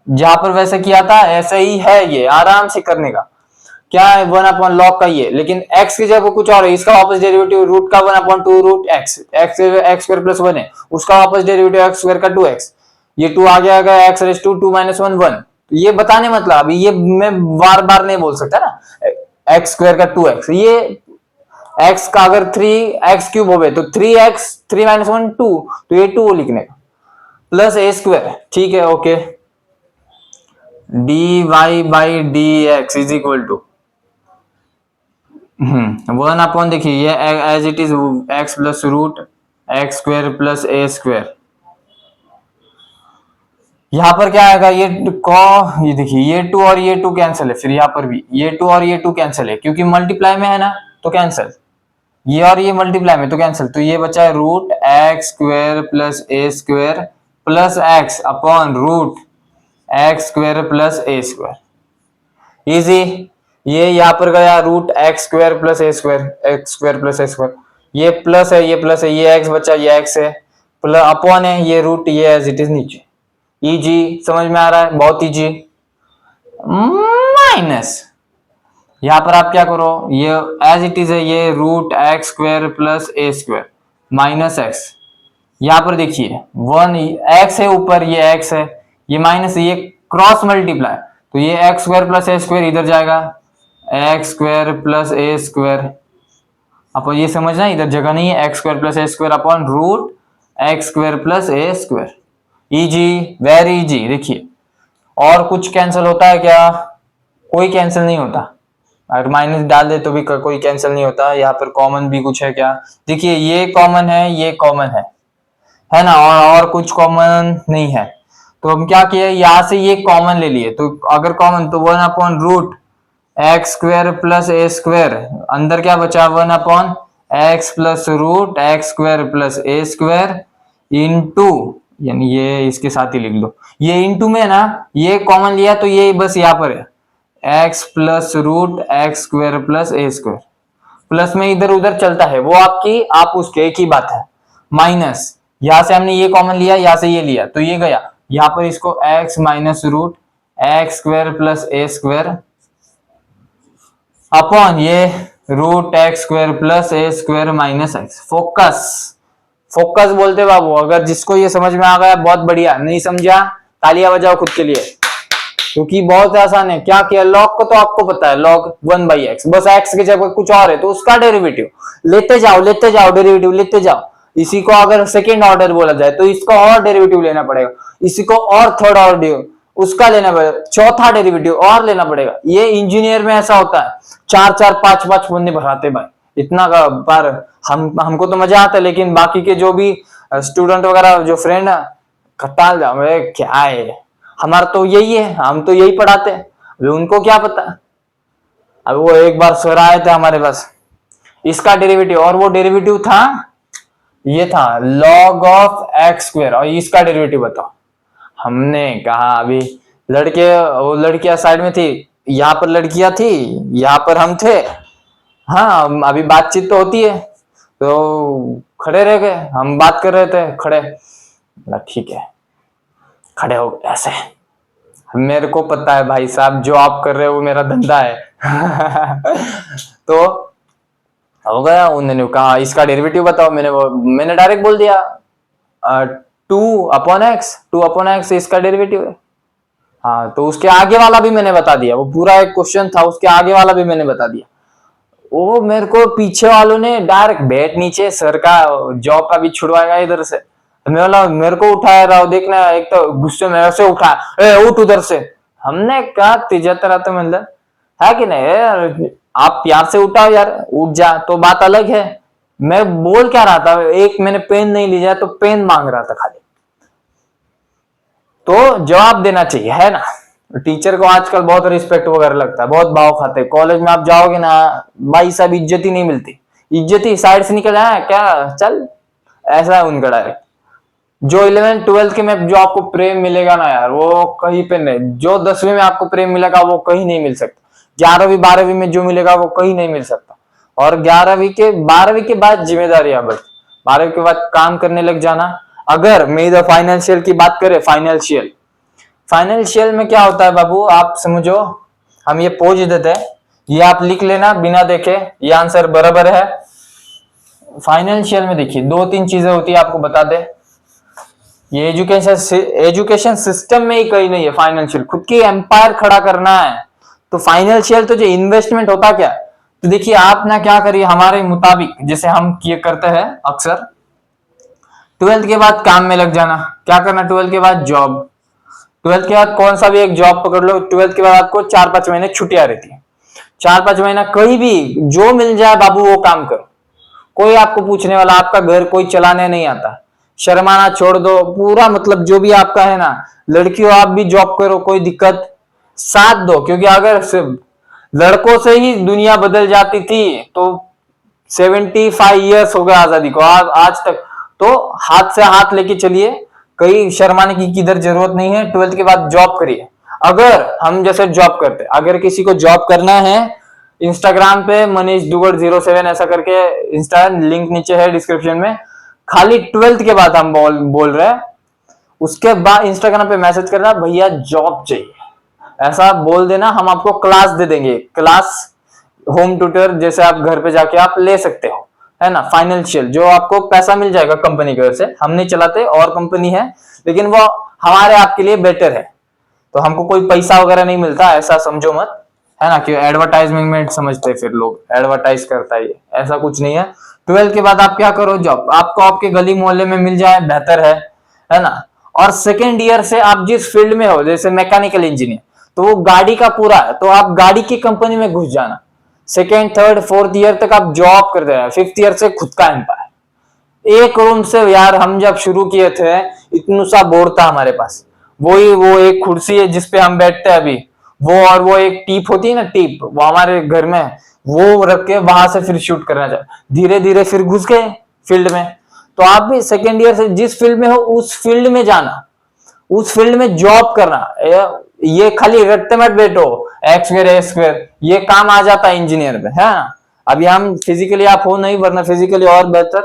जहां पर वैसे किया था ऐसे ही है, ये आराम से करने का, क्या है 1 अपॉन लॉग का ये, लेकिन x की जगह कुछ और है, इसका वापस डेरिवेटिव रूट का 1/2 root x, x square plus 1 है, उसका वापस डेरिवेटिव x स्क्वायर का 2x, ये 2 आ गया x रेस टू 2 माइनस 1 1, तो ये बताने मतलब, अभी ये मैं बार बार नहीं बोल सकता ना, x स्क्वायर का 2x, ये x का अगर 3x क्यूब हो गए तो 3x 3 माइनस 1 2, तो ये 2 लिखने का, प्लस ए स्क्वायर, ठीक है, okay, dy by dx is equal to 1 upon, देखिए ये as it is x plus root x square plus a square, यहां पर क्या आएगा, ये देखिए ये 2 और ये 2 कैंसिल है, फिर यहां पर भी ये 2 और ये 2 कैंसिल है, क्योंकि मल्टीप्लाई में है ना तो कैंसिल, ये और ये मल्टीप्लाई में तो कैंसिल, तो ये बचा है root x square plus a square plus x upon root x square plus a square, easy, ये यहां पर गया root x square plus a square, x square plus a square, ये प्लस है ये प्लस है, ये एक्स बचा ये एक्स है, प्लस अपॉन है ये रूट, ये एज इट इज नीचे, इजी, समझ में आ रहा है, बहुत इजी, माइनस यहां पर आप क्या करो, ये एज इट इज है, ये root x square plus a square minus x, यहां पर देखिए 1 एक्स है ऊपर, ये एक्स है, ये माइनस, ये क्रॉस मल्टीप्लाई, तो ये x square plus a square इधर जाएगा, x square plus a square, अपन ये समझना इधर जगह नहीं है, x square plus a square upon root x square plus a square, easy, very easy, देखिए, और कुछ कैंसिल होता है क्या, कोई कैंसिल नहीं होता, अगर माइनस डाल दे तो भी कोई कैंसिल नहीं होता, यहाँ पर कॉमन भी कुछ है क्या, देखिए ये कॉमन है, ये कॉमन है ना, और कुछ कॉमन नहीं है, तो हम क्या किए, यहां से ये कॉमन ले लिए, तो अगर कॉमन तो 1 upon root x square plus a square, अंदर क्या बचा 1 upon x plus root x square plus a square into, यानी ये इसके साथ ही लिख लो, ये इंटू में ना ये कॉमन लिया तो ये बस यहाँ पर है x plus root x square plus a square, plus में इधर उधर चलता है वो आपकी आप उसके एक ही बात है, माइनस यहां से हमने ये कॉमन लिया, यहां से ये लिया तो ये गया, यहां पर इसको x minus root x square plus a square upon ये root x square plus a square minus x, focus, focus बोलते बाबू, अगर जिसको ये समझ में आ गया बहुत बढ़िया, नहीं समझा तालियां बजाओ खुद के लिए, क्योंकि बहुत आसान है, क्या किया, लॉग को तो आपको पता है, लॉग 1/x, बस x की जगह कुछ और है तो उसका डेरिवेटिव लेते जाओ डेरिवेटिव लेते जाओ, इसी को अगर सेकेंड ऑर्डर बोला जाए तो इसको और डेरिवेटिव लेना पड़ेगा, इसी को और थर्ड ऑर्डर उसका लेना पड़ेगा, चौथा डेरिवेटिव और लेना पड़ेगा, ये इंजीनियर में ऐसा होता है, 4 5 पन्ने भराते भाई, इतना का पर हमको तो मजा आता है, लेकिन बाकी के जो भी स्टूडेंट वगैरह जो फ्रेंड है खटाल जाओ, क्या है, हमारा तो यही है, हम तो यही पढ़ाते हैं, अभी उनको क्या पता, अब वो एक बार सर आए थे हमारे पास, इसका डेरिवेटिव, और वो डेरिवेटिव था, ये था log ऑफ एक्स स्क्वायर, और इसका डेरिवेटिव बताओ, हमने कहा अभी लड़के, वो लड़कियां साइड में थी, यहाँ पर लड़कियां थी, यहाँ पर हम थे, हाँ अभी बातचीत तो होती है, तो खड़े रह गए, हम बात कर रहे थे खड़े, ठीक है, खड़े हो गए ऐसे, मेरे को पता है भाई साहब जो आप कर रहे हो वो मेरा धंधा है तो हो गया, उन्होंने कहा इसका डेरिवेटिव बताओ, मैंने डायरेक्ट बोल दिया 2/x इसका डेरिवेटिव है, हाँ, तो उसके आगे वाला भी मैंने बता दिया, वो पूरा एक क्वेश्चन था, उसके आगे वाला भी मैंने बता दिया। वो मेरे को पीछे वालों ने डायरेक्ट बैठ नीचे सर का जॉब का भी छुड़वाएगा इधर से, मैं बोला मेरे को उठाया रहा देखना, एक तो गुस्से में ऐसे उठा, ए उठ उधर से। हमने कहा तिजत रहते मतलब है कि नहीं यार, आप प्यार से उठाओ यार, उठ जा तो बात अलग है। मैं बोल क्या रहा था, एक मैंने पेन नहीं लिया तो पेन मांग रहा था खाली, तो जवाब देना चाहिए है ना। टीचर को आजकल बहुत रिस्पेक्ट वगैरह लगता है, बहुत भाव खाते हैं। कॉलेज में आप जाओगे ना भाई साहब, इज्जत ही नहीं मिलती, इज्जत ही साइड से निकल आया क्या चल, ऐसा है उनका डायरेक्ट। जो 11th-12th के में जो आपको प्रेम मिलेगा ना यार, वो कहीं पे नहीं। जो 10वीं में आपको प्रेम मिलेगा वो कहीं नहीं मिल सकता। 11वीं 12वीं में जो मिलेगा वो कहीं नहीं मिल सकता। और 12वीं के बाद जिम्मेदारी है, बस 12वीं के बाद काम करने लग जाना। अगर मैं इधर फाइनेंशियल की बात करें, फाइनेंशियल में क्या होता है बाबू, आप समझो, हम ये पोज देते हैं, ये आप लिख लेना बिना देखे, ये आंसर बराबर है। फाइनेंशियल में देखिए 2-3 चीजें होती है, आपको बता दे। ये एजुकेशन सिस्टम में ही कहीं नहीं है फाइनेंशियल, खुद की एम्पायर खड़ा करना है। तो फाइनेंशियल तो जो इन्वेस्टमेंट होता क्या, तो देखिए आप ना क्या करिए हमारे मुताबिक, जैसे हम किए करते हैं अक्सर, 12th के बाद काम में लग जाना। क्या करना 12th के बाद, जॉब। 12th के बाद कौन सा भी एक जॉब पकड़ लो। 12th के बाद आपको 4-5 महीने छुट्टियां रहती है, 4-5 महीना कहीं भी जो मिल जाए बाबू वो काम करो। कोई आपको पूछने वाला, आपका घर कोई चलाने नहीं आता, शर्माना छोड़ दो पूरा, मतलब जो भी आपका है ना, लड़कियों आप भी जॉब करो, कोई दिक्कत, साथ दो। क्योंकि अगर सिर्फ लड़कों से ही दुनिया बदल जाती थी तो 75 ईयर्स हो गए आजादी को, आज तक। तो हाथ से हाथ लेके चलिए, कहीं शर्माने की किधर जरूरत नहीं है। 12th के बाद जॉब करिए। अगर हम जैसे जॉब करते, अगर किसी को जॉब करना है, इंस्टाग्राम पे मनीष दुगड़ 07 ऐसा करके इंस्टा लिंक नीचे है डिस्क्रिप्शन में, खाली 12th के बाद हम बोल रहे हैं। उसके बाद इंस्टाग्राम पे मैसेज करना, भैया जॉब चाहिए, ऐसा बोल देना, हम आपको क्लास दे देंगे। क्लास होम ट्यूटर जैसे आप घर पे जाके आप ले सकते हो, है ना। फाइनेंशियल जो आपको पैसा मिल जाएगा कंपनी की ओर से, हम नहीं चलाते और कंपनी है, लेकिन वो हमारे आपके लिए बेटर है। तो हमको कोई पैसा वगैरह नहीं मिलता, ऐसा समझो मत, है ना। क्यों एडवर्टाइजमेंट में समझते फिर लोग, एडवर्टाइज करता है ये, ऐसा कुछ नहीं है। 12th के बाद आप क्या करो, जॉब आपको आपके गली मोहल्ले में मिल जाए बेहतर है ना। और सेकेंड ईयर से आप जिस फील्ड में हो, जैसे मैकेनिकल इंजीनियर, तो वो गाड़ी का पूरा है, तो आप गाड़ी की कंपनी में घुस जाना। 2nd, 3rd, 4th ईयर तक आप जॉब कर देना, 5th ईयर से खुद का एम्पायर। एक रूम से यार हम जब शुरू किए थे इतना सा बोर्ड था हमारे पास, वो एक कुर्सी है जिसपे हम बैठते हैं अभी, वो, और वो एक टीप होती है ना, टीप, वो हमारे घर में, वो रख के वहां से फिर शूट करना चाहिए। धीरे धीरे फिर घुस गए फील्ड में। तो आप भी सेकेंड ईयर से जिस फील्ड में हो उस फील्ड में जाना, उस फील्ड में जॉब करना। ये खाली रटते मत बैठो X2 ये काम आ जाता है इंजीनियर में, है ना। अभी हम फिजिकली आप हो नहीं, वरना फिजिकली और बेहतर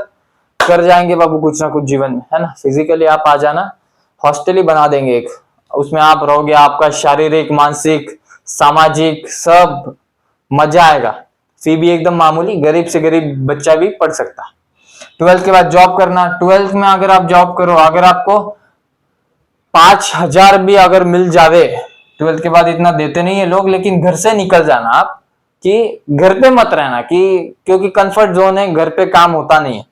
कर जाएंगे बाबू कुछ ना कुछ जीवन में, है ना। फिजिकली आप आ जाना, हॉस्टल ही बना देंगे एक, उसमें आप रहोगे, आपका शारीरिक मानसिक सामाजिक सब मजा आएगा। फी भी एकदम मामूली, गरीब से गरीब बच्चा भी पढ़ सकता। 12th के बाद जॉब करना। 12th में अगर आप जॉब करो, अगर आपको 5,000 भी अगर मिल जावे, 12th के बाद इतना देते नहीं है लोग, लेकिन घर से निकल जाना आप, कि घर पे मत रहना, कि क्योंकि कंफर्ट जोन है, घर पे काम होता नहीं है।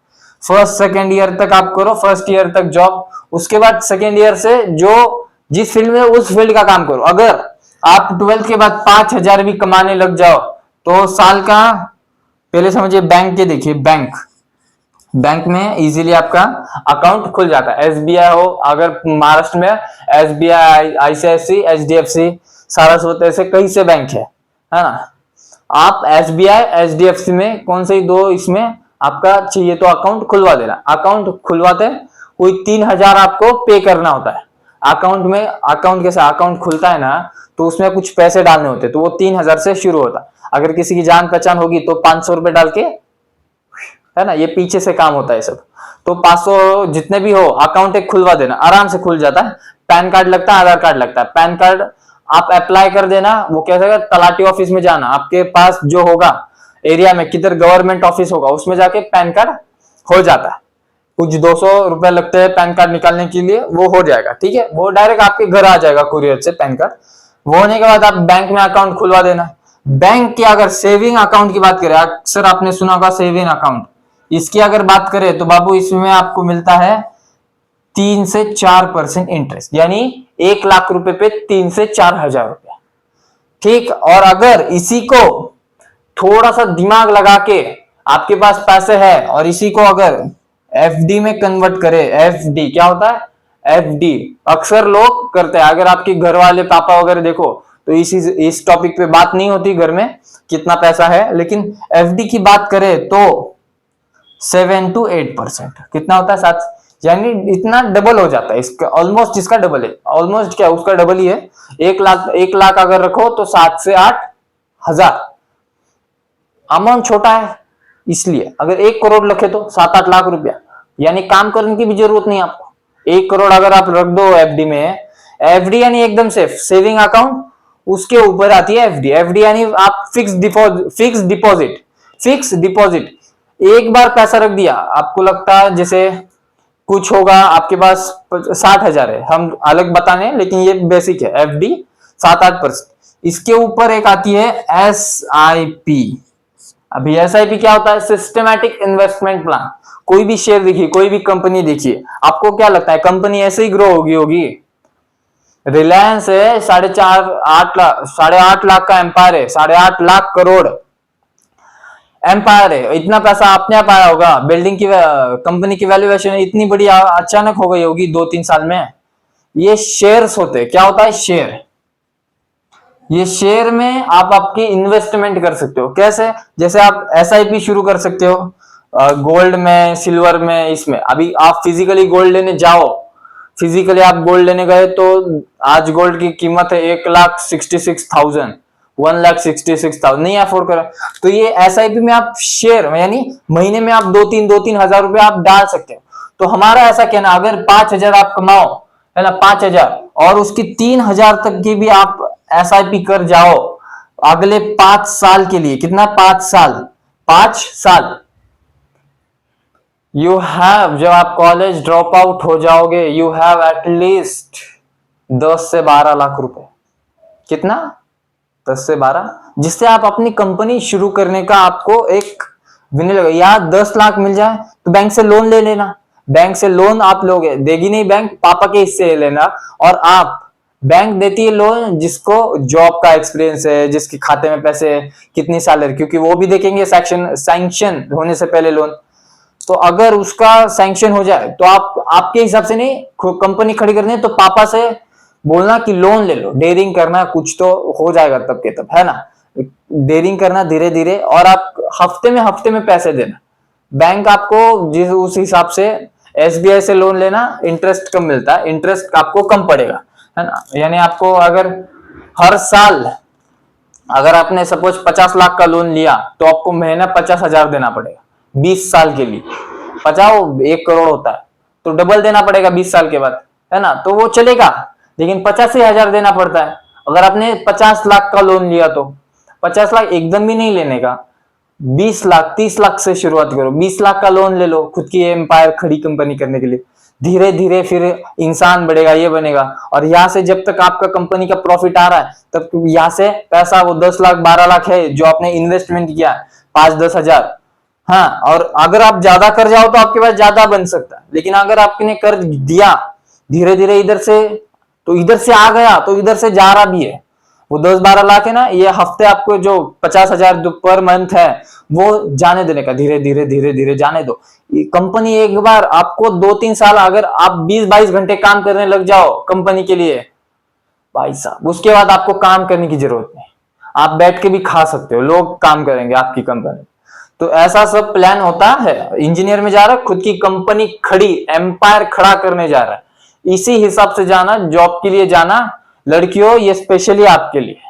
1st-2nd ईयर तक आप करो, 1st ईयर तक जॉब, उसके बाद 2nd ईयर से जो जिस फील्ड में उस फील्ड का काम करो। अगर आप 12th के बाद 5,000 भी कमाने लग जाओ तो साल का, पहले समझिए बैंक के, देखिए बैंक में इजीली आपका अकाउंट खुल जाता है। SBI हो, अगर महाराष्ट्र में SBI, ICICI, HDFC, सारस्वत, ऐसे कई से बैंक है ना। आप SBI, HDFC में कौन से दो इसमें आपका चाहिए तो अकाउंट खुलवा देना। अकाउंट खुलवाते कोई 3,000 आपको पे करना होता है अकाउंट में। अकाउंट कैसा, अकाउंट खुलता है ना तो उसमें कुछ पैसे डालने होते, तो वो 3,000 से शुरू होता। अगर किसी की जान पहचान होगी तो 500 रुपए डाल के, है ना, ये पीछे से काम होता है सब। तो 500 जितने भी हो अकाउंट एक खुलवा देना, आराम से खुल जाता है। पैन कार्ड लगता है, आधार कार्ड लगता है। पैन कार्ड आप अप्लाई कर देना, वो कैसे, तलाटी ऑफिस में जाना, आपके पास जो होगा एरिया में, किधर गवर्नमेंट ऑफिस होगा उसमें जाके पैन कार्ड हो जाता है। कुछ 200 रुपए लगते हैं पैन कार्ड निकालने के लिए, वो हो जाएगा, ठीक है। वो डायरेक्ट आपके घर आ जाएगा कुरियर से पैन कार्ड। वो होने के बाद आप बैंक में अकाउंट खुलवा देना। बैंक की अगर सेविंग अकाउंट की बात करें, अक्सर आपने सुना होगा सेविंग अकाउंट, इसकी अगर बात करें तो बाबू इसमें आपको मिलता है 3 से 4% इंटरेस्ट, यानी 1 लाख रुपए पे 3 से 4 हजार रुपया, ठीक। और अगर इसी को थोड़ा सा दिमाग लगा के आपके पास पैसे है और इसी को अगर एफडी में कन्वर्ट करे, एफडी क्या होता है, एफडी अक्सर लोग करते हैं। अगर आपके घर वाले पापा वगैरह देखो तो इस टॉपिक पे बात नहीं होती घर में कितना पैसा है, लेकिन एफडी की बात करें तो 7 to 8% कितना होता है, 7, यानी इतना डबल हो जाता है इसका, ऑलमोस्ट इसका डबल है, ऑलमोस्ट क्या उसका डबल ही है। 1 लाख अगर रखो तो 7 से 8 हजार, अमाउंट छोटा है इसलिए। अगर 1 करोड़ रखे तो 7-8 लाख रुपया, यानी काम करने की भी जरूरत नहीं आपको। 1 करोड़ अगर आप रख दो एफडी में, एफडी यानी एकदम सेफ सेविंग अकाउंट, उसके ऊपर आती है एफडी। एफडी यानी आप फिक्स डिपॉजिट, एक बार पैसा रख दिया, आपको लगता है जैसे कुछ होगा आपके पास 60,000 है, हम अलग बताने, लेकिन ये बेसिक है एफडी 7-8%। इसके ऊपर एक आती है एसआईपी। अभी एसआईपी क्या होता है, सिस्टमैटिक इन्वेस्टमेंट प्लान। कोई भी शेयर देखिए, कोई भी कंपनी देखिए, आपको क्या लगता है कंपनी ऐसे ही ग्रो होगी? रिलायंस है 8.5 लाख का एम्पायर है, 8.5 लाख करोड़ एम्पायर है। इतना पैसा आपने आप आया होगा, बिल्डिंग की कंपनी की वैल्यूएशन इतनी बड़ी अचानक हो गई होगी 2-3 साल में। ये शेयर्स होते, क्या होता है शेयर, ये शेयर में आप आपकी इन्वेस्टमेंट कर सकते हो। कैसे, जैसे आप एसआईपी शुरू कर सकते हो गोल्ड में, सिल्वर में, इसमें। अभी आप फिजिकली गोल्ड लेने जाओ, फिजिकली आप गोल्ड लेने गए तो आज गोल्ड की कीमत है 1,66,000, 1,66,000, नहीं अफोर्ड करा तो ये एसआईपी में आप शेयर यानी महीने में आप 2-3 हजार रुपए आप डाल सकते हो। तो हमारा ऐसा कहना, अगर 5,000 आप कमाओ है ना, 5,000 और उसकी 3,000 तक की भी आप एसआईपी कर जाओ अगले 5 साल के लिए। कितना, 5 साल यू हैव, जब आप कॉलेज ड्रॉप आउट हो जाओगे, यू हैव एटलीस्ट 10 से 12 लाख रुपए। कितना, 10 से 12, जिससे आप अपनी कंपनी शुरू करने का आपको एक विनय लगा। या 10 लाख मिल जाए तो बैंक से लोन ले लेना। बैंक से लोन आप लोगे, देगी नहीं बैंक, पापा के हिस्से ले लेना। और आप, बैंक देती है लोन जिसको जॉब का एक्सपीरियंस है, जिसके खाते में पैसे है, कितनी सैलरी, क्योंकि वो भी देखेंगे सैंक्शन होने से पहले लोन। तो अगर उसका सैंक्शन हो जाए तो आप आपके हिसाब से नहीं, कंपनी खड़ी करनी है तो पापा से बोलना कि लोन ले लो। डेयरिंग करना, कुछ तो हो जाएगा तब के तब, है ना। डेयरिंग करना धीरे धीरे, और आप हफ्ते में पैसे देना। बैंक आपको जिस उस हिसाब से, एसबीआई से लोन लेना इंटरेस्ट कम मिलता है, इंटरेस्ट आपको कम पड़ेगा, है ना। यानी आपको अगर हर साल अगर आपने सपोज 50 लाख का लोन लिया तो आपको महीना 50,000 देना पड़ेगा 20 साल के लिए। 1 करोड़ होता है तो डबल देना पड़ेगा 20 साल के बाद, है ना। तो वो चलेगा, लेकिन 85,000 देना पड़ता है। अगर आपने 50 लाख का लोन लिया तो 50 लाख एकदम भी नहीं लेने का, 20 लाख 30 लाख से शुरुआत करो। 20 लाख का लोन ले लो खुद की एम्पायर खड़ी कंपनी करने के लिए। धीरे धीरे फिर इंसान बढ़ेगा, ये बनेगा। और यहाँ से जब तक आपका कंपनी का प्रॉफिट आ रहा है तब यहाँ से पैसा वो 10 लाख 12 लाख है जो आपने इन्वेस्टमेंट किया 5-10 हजार। हाँ, और अगर आप ज्यादा कर जाओ तो आपके पास ज्यादा बन सकता है, लेकिन अगर आपने कर दिया धीरे धीरे इधर से, तो इधर से आ गया तो इधर से जा रहा भी है। वो 10-12 लाख है ना, ये हफ्ते आपको जो 50,000 पर मंथ है वो जाने देने का, धीरे धीरे जाने दो। कंपनी एक बार आपको 2-3 साल अगर आप 20-22 घंटे काम करने लग जाओ कंपनी के लिए, भाई साहब, उसके बाद आपको काम करने की जरूरत नहीं, आप बैठ के भी खा सकते हो, लोग काम करेंगे आपकी कंपनी। तो ऐसा सब प्लान होता है। इंजीनियर में जा रहा है, खुद की कंपनी खड़ी, एम्पायर खड़ा करने जा रहा है, इसी हिसाब से जाना, जॉब के लिए जाना। लड़कियों, ये स्पेशली आपके लिए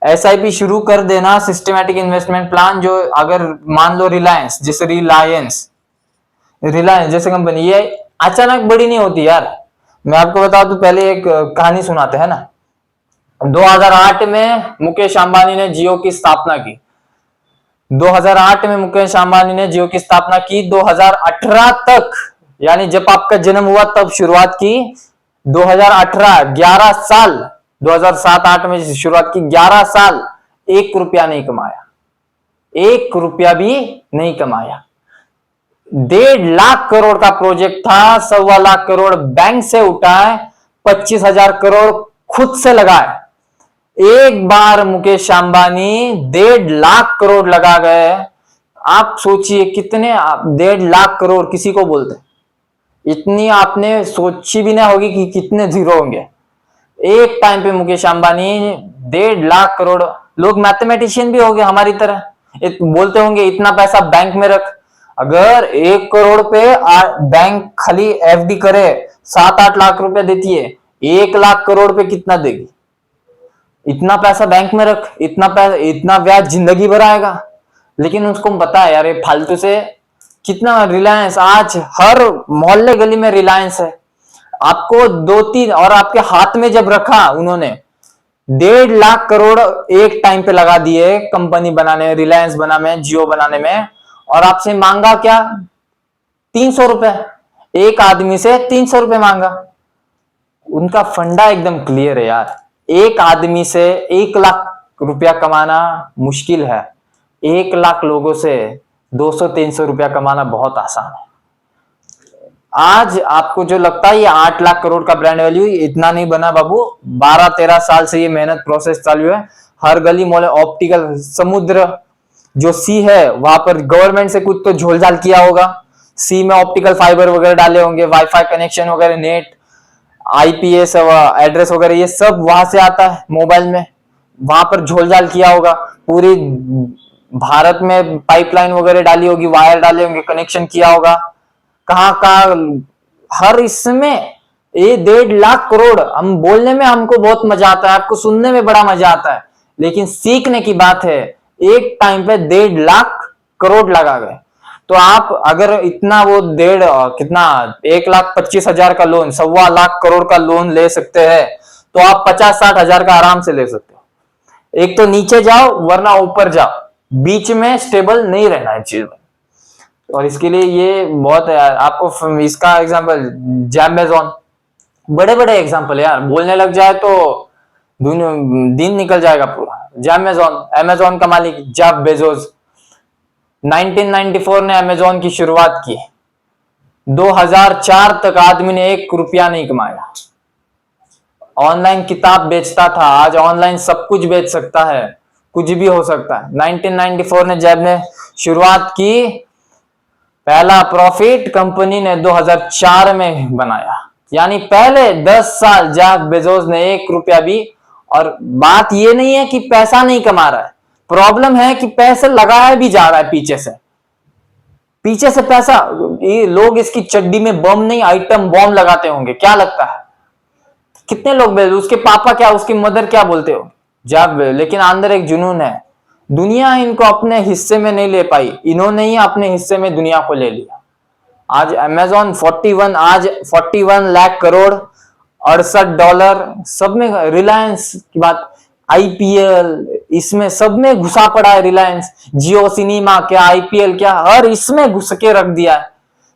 एसआईपी शुरू कर देना, सिस्टमैटिक इन्वेस्टमेंट प्लान। जो अगर मान लो रिलायंस जैसे कंपनी, ये अचानक बड़ी नहीं होती यार। मैं आपको बता दूं, पहले एक कहानी सुनाते हैं ना। 2008 में मुकेश अंबानी ने जियो की स्थापना की। 2008 में मुकेश अंबानी ने जियो की स्थापना की। 2018 तक यानी जब आपका जन्म हुआ तब शुरुआत की, 2018 11 साल, 2007-8 में शुरुआत की, 11 साल 1 रुपया नहीं कमाया, 1 रुपया भी नहीं कमाया। 1.5 लाख करोड़ का प्रोजेक्ट था, 1.25 लाख करोड़ बैंक से उठाए, 25,000 करोड़ खुद से लगाए। एक बार मुकेश अंबानी 1.5 लाख करोड़ लगा गए। आप सोचिए कितने, 1.5 लाख करोड़ किसी को बोलते, इतनी आपने सोची भी ना होगी कि कितने जीरो होंगे। एक टाइम पे मुकेश अंबानी 1.5 लाख करोड़, लोग मैथमेटिशियन भी हो गए हमारी तरह, बोलते होंगे इतना पैसा बैंक में रख। अगर 1 करोड़ पे बैंक खाली एफडी करे 7-8 लाख रुपए देती है, 1 लाख करोड़ पे कितना देगी? इतना पैसा बैंक में रख, इतना पैसा, इतना ब्याज जिंदगी भर आएगा। लेकिन उसको पता है यार ये फालतू से कितना रिलायंस, आज हर मोहल्ले गली में रिलायंस है। आपको 2-3 और आपके हाथ में जब रखा उन्होंने, 1.5 लाख करोड़ एक टाइम पे लगा दिए कंपनी बनाने, रिलायंस बनाने में, जियो बनाने में, और आपसे मांगा क्या? 300 रुपए। एक आदमी से 300 रुपए मांगा। उनका फंडा एकदम क्लियर है यार, एक आदमी से 1 लाख रुपया कमाना मुश्किल है, 1 लाख लोगों से 200-300 रुपया कमाना बहुत आसान है। आज आपको जो लगता है ये 8 लाख करोड़ का ब्रांड वैल्यू, इतना नहीं बना बाबू। 12-13 साल से ये मेहनत प्रोसेस चालू है। हर गली मोहल्ले ऑप्टिकल, समुद्र जो सी है वहां पर गवर्नमेंट से कुछ तो झोलझाल किया होगा, सी में ऑप्टिकल फाइबर वगैरह डाले होंगे, वाईफाई कनेक्शन वगैरह, नेट, आईपीएस एड्रेस वगैरह, ये सब वहां से आता है मोबाइल में। वहां पर झोलझाल किया होगा, पूरी भारत में पाइपलाइन वगैरह डाली होगी, वायर डाले होंगे, कनेक्शन किया होगा, कहां कहां, हर इसमें ये 1.5 लाख करोड़। हम बोलने में हमको बहुत मजा आता है, आपको सुनने में बड़ा मजा आता है, लेकिन सीखने की बात है। एक टाइम पे 1.5 लाख करोड़ लगा गए। तो आप अगर इतना वो कितना 1,25,000 का लोन, 1.25 लाख करोड़ का लोन ले सकते हैं, तो आप 50-60 हजार का आराम से ले सकते हो। एक तो नीचे जाओ वरना ऊपर जाओ, बीच में स्टेबल नहीं रहना है चीज में। और इसके लिए ये बहुत है यार। आपको इसका एग्जांपल जैमेज़ॉन, बड़े बड़े एग्जांपल है यार, बोलने लग जाए तो दिन निकल जाएगा पूरा। जैमेज़ॉन, अमेजॉन का मालिक जेफ बेजोस, 1994 ने अमेजॉन की शुरुआत की, 2004 तक आदमी ने 1 रुपया नहीं कमाया। ऑनलाइन किताब बेचता था, आज ऑनलाइन सब कुछ बेच सकता है, कुछ भी हो सकता है। 1994 ने जब ने शुरुआत की, पहला प्रॉफिट कंपनी ने 2004 में बनाया। यानी पहले 10 साल जेफ बेजोस ने 1 रुपया भी, और बात ये नहीं है कि पैसा नहीं कमा रहा है, प्रॉब्लम है कि पैसे लगाया भी जा रहा है पीछे से पैसा। ये लोग इसकी चड्डी में बम नहीं, आइटम बॉम्ब लगाते होंगे, क्या लगता है? कितने लोग, उसके पापा क्या, उसकी मदर क्या बोलते हो जब, लेकिन अंदर एक जुनून है। दुनिया इनको अपने हिस्से में नहीं ले पाई, इन्होंने ही अपने हिस्से में दुनिया को ले लिया। आज अमेजॉन 41 लाख करोड़, 68 डॉलर, सब में रिलायंस की बात, आईपीएल, इसमें सब में घुसा पड़ा है रिलायंस। जियो सिनेमा क्या, आईपीएल क्या, हर इसमें घुस के रख दिया है।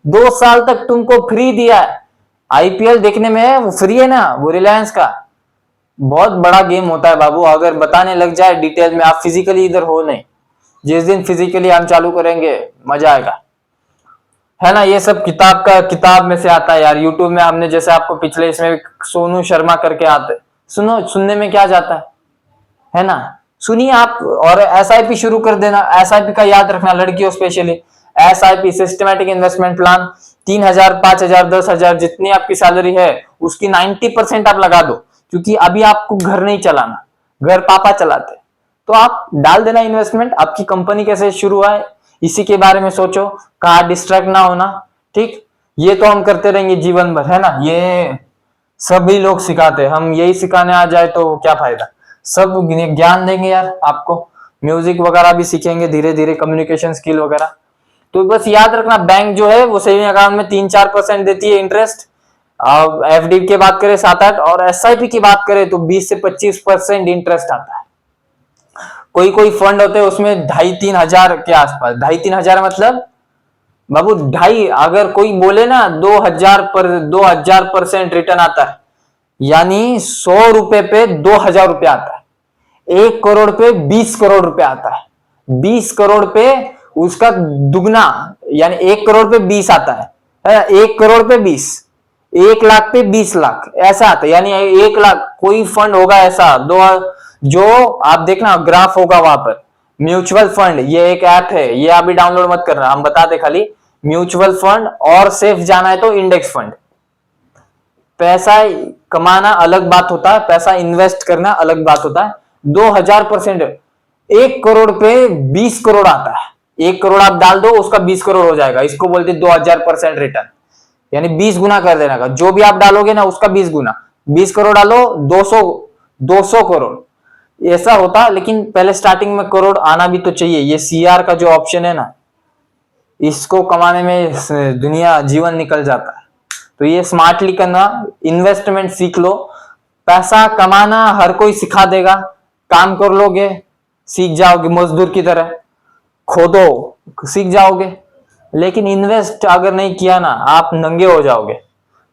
2 साल तक तुमको फ्री दिया है, आईपीएल देखने में वो फ्री है ना, वो रिलायंस का। बहुत बड़ा गेम होता है बाबू, अगर बताने लग जाए डिटेल में। आप फिजिकली इधर हो नहीं, जिस दिन फिजिकली हम चालू करेंगे मजा आएगा, है ना। ये सब किताब में से आता है यार। यूट्यूब में हमने जैसे आपको पिछले इसमें सोनू शर्मा करके आते, सुनने में क्या जाता है ना, सुनिए आप। और एसआईपी शुरू कर देना, एसआईपी का याद रखना, लड़कियों specially. SIP systematic investment plan, 3,000, 5,000, 10,000 जितनी आपकी सैलरी है उसकी 90% आप लगा दो, क्योंकि अभी आपको घर नहीं चलाना, घर पापा चलाते। तो आप डाल देना इन्वेस्टमेंट। आपकी कंपनी कैसे शुरू हुआ है इसी के बारे में सोचो, कहाँ डिस्ट्रैक्ट ना होना, ठीक। ये तो हम करते रहेंगे जीवन भर, है ना, ये सभी लोग सिखाते हैं। हम यही सिखाने आ जाए तो क्या फायदा। सब ज्ञान देंगे यार आपको, म्यूजिक वगैरह भी सीखेंगे धीरे धीरे, कम्युनिकेशन स्किल वगैरह। तो बस याद रखना, बैंक जो है वो सेविंग अकाउंट में 3-4% देती है इंटरेस्ट। एफडी की बात करें 7-8, और एसआईपी की बात करें तो 20 से 25% इंटरेस्ट आता है। कोई फंड होते हैं उसमें 2,500-3,000 के आसपास, 2,500-3,000 मतलब बाबू ढाई, अगर कोई बोले ना 2000% रिटर्न आता है, यानी 100 रुपए पे 2000 रुपया आता है। 1 करोड़ पे 20 करोड़ रुपया आता है। 20 करोड़ पे उसका दुगना, यानी 1 करोड़ पे 20 आता है। 1 करोड़ पे 20, 1 लाख पे 20 लाख ऐसा आता है। यानी 1 लाख कोई फंड होगा ऐसा दो, जो आप देखना ग्राफ होगा वहां पर। म्यूचुअल फंड, ये एक ऐप है, ये अभी डाउनलोड मत करना, हम बता दे खाली। म्यूचुअल फंड और सेफ जाना है तो इंडेक्स फंड। पैसा कमाना अलग बात होता है, पैसा इन्वेस्ट करना अलग बात होता है। 2000%, 1 करोड़ पे 20 करोड़ आता है। 1 करोड़ आप डाल दो, उसका 20 करोड़ हो जाएगा। इसको बोलते 2000% रिटर्न, यानी 20 गुना कर देना का। जो भी आप डालोगे ना उसका 20 गुना। 20 करोड़ डालो, 200 करोड़ ऐसा होता। लेकिन पहले स्टार्टिंग में करोड़ आना भी तो चाहिए। ये सीआर का जो ऑप्शन है ना, इसको कमाने में दुनिया जीवन निकल जाता है। तो ये स्मार्टली करना, इन्वेस्टमेंट सीख लो। पैसा कमाना हर कोई सिखा देगा, काम कर लोगे सीख जाओगे, मजदूर की तरह खोदो सीख जाओगे। लेकिन इन्वेस्ट अगर नहीं किया ना, आप नंगे हो जाओगे।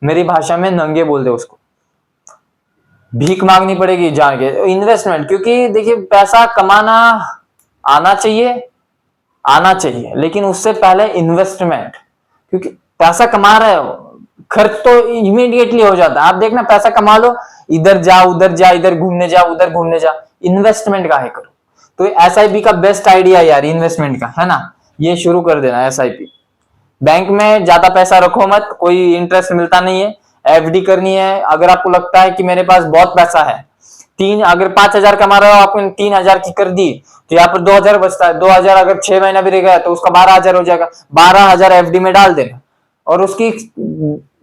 मेरी भाषा में नंगे बोल दे उसको, भीख मांगनी पड़ेगी जाके। इन्वेस्टमेंट, क्योंकि देखिए पैसा कमाना आना चाहिए, लेकिन उससे पहले इन्वेस्टमेंट। क्योंकि पैसा कमा रहे हो, खर्च तो इमीडिएटली हो जाता है। आप देखना पैसा कमा लो, इधर जा उधर जा, इधर घूमने जा उधर घूमने जा, इन्वेस्टमेंट काहे करो। तो एसआईपी का बेस्ट आइडिया यार इन्वेस्टमेंट का, है ना। ये शुरू कर देना एसआईपी। बैंक में ज्यादा पैसा रखो मत, कोई इंटरेस्ट मिलता नहीं है। एफडी करनी है। अगर आपको लगता है कि मेरे पास बहुत पैसा है, अगर 5000 कमा रहे हो, आपने 3000 की कर दी, तो यहाँ पर 2000 बचता है। 2000 अगर 6 महीना भी रह गया तो उसका 12000 हो जाएगा। 12000 एफडी में डाल देना, और उसकी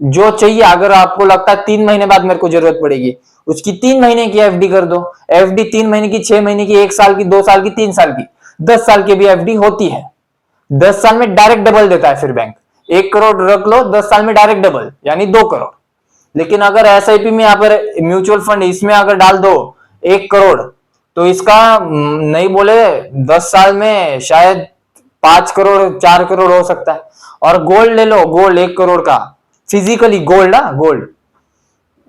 जो चाहिए, अगर आपको लगता है 3 महीने बाद मेरे को जरूरत पड़ेगी, उसकी 3 महीने की एफडी कर दो। एफडी 3 महीने की, 6 महीने की, 1 साल की, 2 साल की, 3 साल की, 10 साल की भी एफडी होती है। 10 साल में डायरेक्ट डबल देता है फिर बैंक। 1 करोड़ रख लो, 10 साल में डायरेक्ट डबल, यानी 2 करोड़। लेकिन अगर एसआईपी में, यहाँ पर म्यूचुअल फंड, इसमें अगर डाल दो 1 करोड़, तो इसका नहीं बोले 10 साल में शायद 5 करोड़ 4 करोड़ हो सकता है। और गोल्ड ले लो, गोल्ड 1 करोड़ का, फिजिकली गोल्ड ना,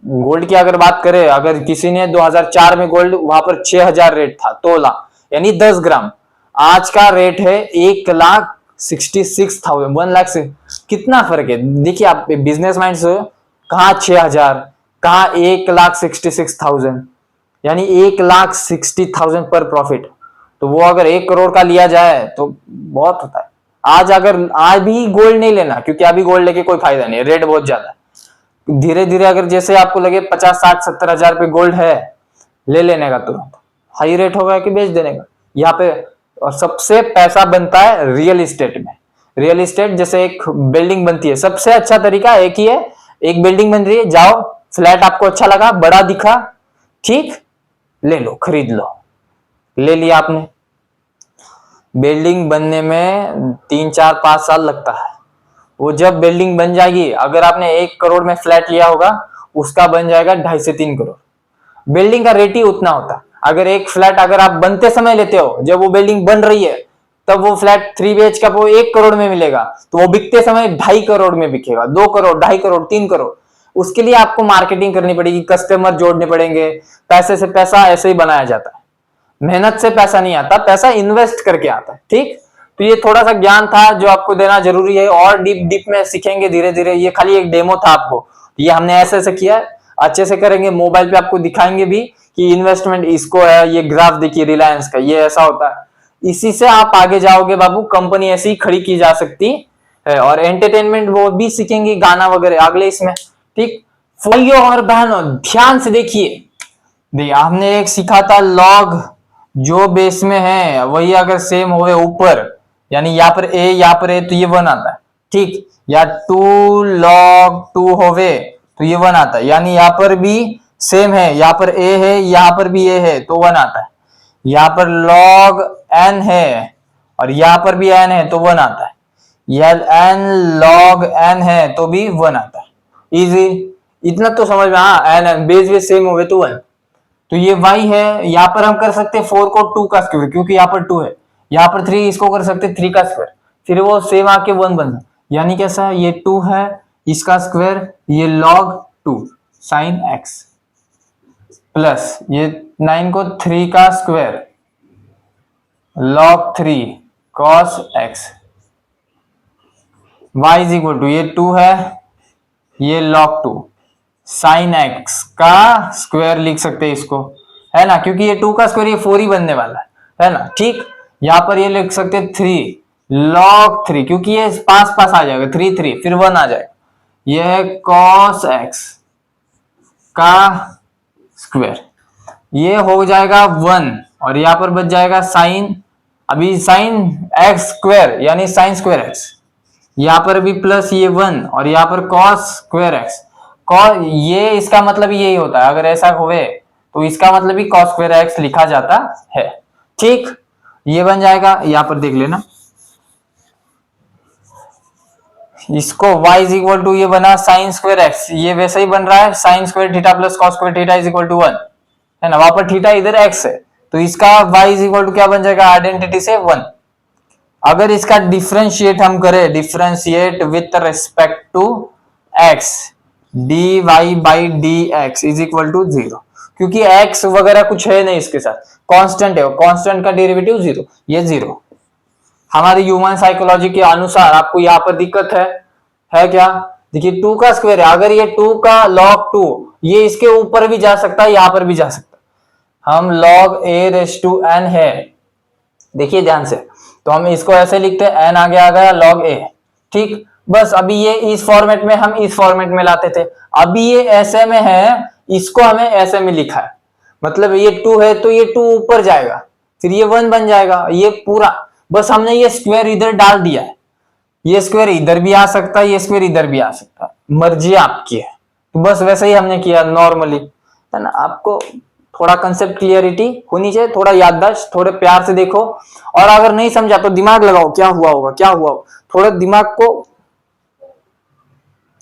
गोल्ड की अगर बात करें, अगर किसी ने 2004 में गोल्ड, वहां पर 6000 रेट था तोला, यानी 10 ग्राम। आज का रेट है 1,66,000, 1 लाख से। कितना फर्क है देखिए आप, बिजनेस माइंड से कहा 6000, कहा 1,66,000, यानी 1,60,000 पर प्रॉफिट। तो वो अगर 1 करोड़ का लिया जाए तो बहुत होता है। आज भी गोल्ड नहीं लेना, क्योंकि अभी गोल्ड लेके कोई फायदा नहीं, रेट बहुत ज्यादा है। धीरे धीरे अगर जैसे आपको लगे 50, 60, 70 हजार पे गोल्ड है, ले लेने का तुरंत। हाई रेट होगा कि बेच देने का यहाँ पे। और सबसे पैसा बनता है रियल इस्टेट में। रियल इस्टेट जैसे एक बिल्डिंग बनती है, सबसे अच्छा तरीका एक ही है। एक बिल्डिंग बन रही है, जाओ, फ्लैट आपको अच्छा लगा, बड़ा दिखा, ठीक, ले लो, खरीद लो। ले लिया आपने। बिल्डिंग बनने में 3, 4, 5 साल लगता है। वो जब बिल्डिंग बन जाएगी, अगर आपने 1 करोड़ में फ्लैट लिया होगा, उसका बन जाएगा 2.5 से 3 करोड़। बिल्डिंग का रेट ही उतना होता है। अगर एक फ्लैट अगर आप बनते समय लेते हो, जब वो बिल्डिंग बन रही है, तब वो फ्लैट 3 BH का वो 1 करोड़ में मिलेगा, तो वो बिकते समय 2.5 करोड़ में बिकेगा, 2 करोड़, 2.5 करोड़, 3 करोड़। उसके लिए आपको मार्केटिंग करनी पड़ेगी, कस्टमर जोड़ने पड़ेंगे। पैसे से पैसा ऐसे ही बनाया जाता है। मेहनत से पैसा नहीं आता, पैसा इन्वेस्ट करके आता है, ठीक। तो ये थोड़ा सा ज्ञान था जो आपको देना जरूरी है, और डीप में सीखेंगे धीरे धीरे। ये खाली एक डेमो था आपको, ये हमने ऐसे ऐसे किया, अच्छे से करेंगे। मोबाइल पे आपको दिखाएंगे भी कि इन्वेस्टमेंट इसको है। ये ग्राफ देखिए रिलायंस का, ये ऐसा होता है। इसी से आप आगे जाओगे बाबू, कंपनी ऐसी खड़ी की जा सकती है। और एंटरटेनमेंट वो भी सीखेंगे, गाना वगैरह अगले इसमें, ठीक। भाइयों और बहनों ध्यान से देखिए, हमने एक सीखा था लॉग, जो बेस में है वही अगर सेम होवे ऊपर, यानी यहाँ पर ए, यहाँ पर ए, तो ये 1 आता है, ठीक। या 2 log 2 होवे तो ये 1 आता है, यानी यहाँ पर भी सेम है, यहाँ पर ए है, यहाँ पर भी ए है, तो 1 आता है। यहाँ पर log n है और यहाँ पर भी n है, तो 1 आता है। यह n log n है तो भी 1 आता है। इजी, इतना तो समझ में। हाँ, n बेस सेम होवे तो 1। तो ये y है, यहाँ पर हम कर सकते हैं 4 को 2 का स्क्वायर, क्योंकि यहाँ पर 2 है। यहाँ पर 3, इसको कर सकते हैं 3 का स्क्वायर, फिर वो सेम आके 1 बन यानी कैसा, ये 2 है, इसका स्क्वायर ये log 2 sin x प्लस ये 9 को 3 का square log 3 cos x, y is equal to ये 2 है, ये log 2 sin x का स्क्वायर लिख सकते हैं इसको, है ना, क्योंकि ये 2 का स्क्वायर ये 4 ही बनने वाला है ना। ठीक, यहां पर ये लिख सकते हैं 3 log 3, क्योंकि ये पास पास आ जाएगा, 3 3 फिर 1 आ जाएगा, ये है cos x का स्क्वायर, ये हो जाएगा 1 और यहां पर बच जाएगा साइन, अभी साइन x स्क्वायर यानी साइन स्क्वायर x, यहां पर भी प्लस ये 1 और यहां पर cos स्क्वायर x, ये इसका मतलब यही होता है, अगर ऐसा होवे तो इसका मतलब भी cos स्क्वायर x लिखा जाता है। ठीक, ये बन जाएगा, यहां पर देख लेना, इसको y इज इक्वल टू ये बना साइन स्क्वायर x, ये वैसे ही बन रहा है sine square theta plus cos square theta is equal to 1, है ना, वहां पर थीटा इधर x है, तो इसका y इज इक्वल टू क्या बन जाएगा, आइडेंटिटी से 1। अगर इसका डिफरेंशिएट हम करें, differentiate with respect to x, dy by dx is equal to 0, क्योंकि x वगैरह कुछ है नहीं इसके साथ, कांस्टेंट है, कांस्टेंट का डेरिवेटिव 0, ये 0। हमारी ह्यूमन साइकोलॉजी के अनुसार आपको यहाँ पर दिक्कत है क्या, देखिए 2 का स्क्वायर है, अगर ये 2 का log 2 ये इसके ऊपर भी जा सकता है, यहां पर भी जा सकता है, हम log a raise to n है, देखिए ध्यान से, तो हम इसको ऐसे लिखते हैं, n आगे आ गया log a। ठीक, बस अभी ये इस फॉर्मेट में हम इस फॉर्मेट में लाते थे, अभी ये ऐसे में है, इसको हमें ऐसे में लिखा है, मतलब ये 2 है तो ये 2 ऊपर जाएगा, फिर ये 1 बन जाएगा, ये पूरा, बस हमने ये स्क्वायर इधर डाल दिया है, ये स्क्वायर इधर भी आ सकता है, ये स्क्वायर इधर भी आ सकता है, मर्जी आपकी है, तो बस वैसे ही हमने किया नॉर्मली, है ना। आपको थोड़ा कंसेप्ट क्लियरिटी होनी चाहिए, थोड़ा याददाश्त, थोड़े प्यार से देखो, और अगर नहीं समझा तो दिमाग लगाओ, क्या हुआ होगा, क्या हुआ होगा, थोड़ा दिमाग को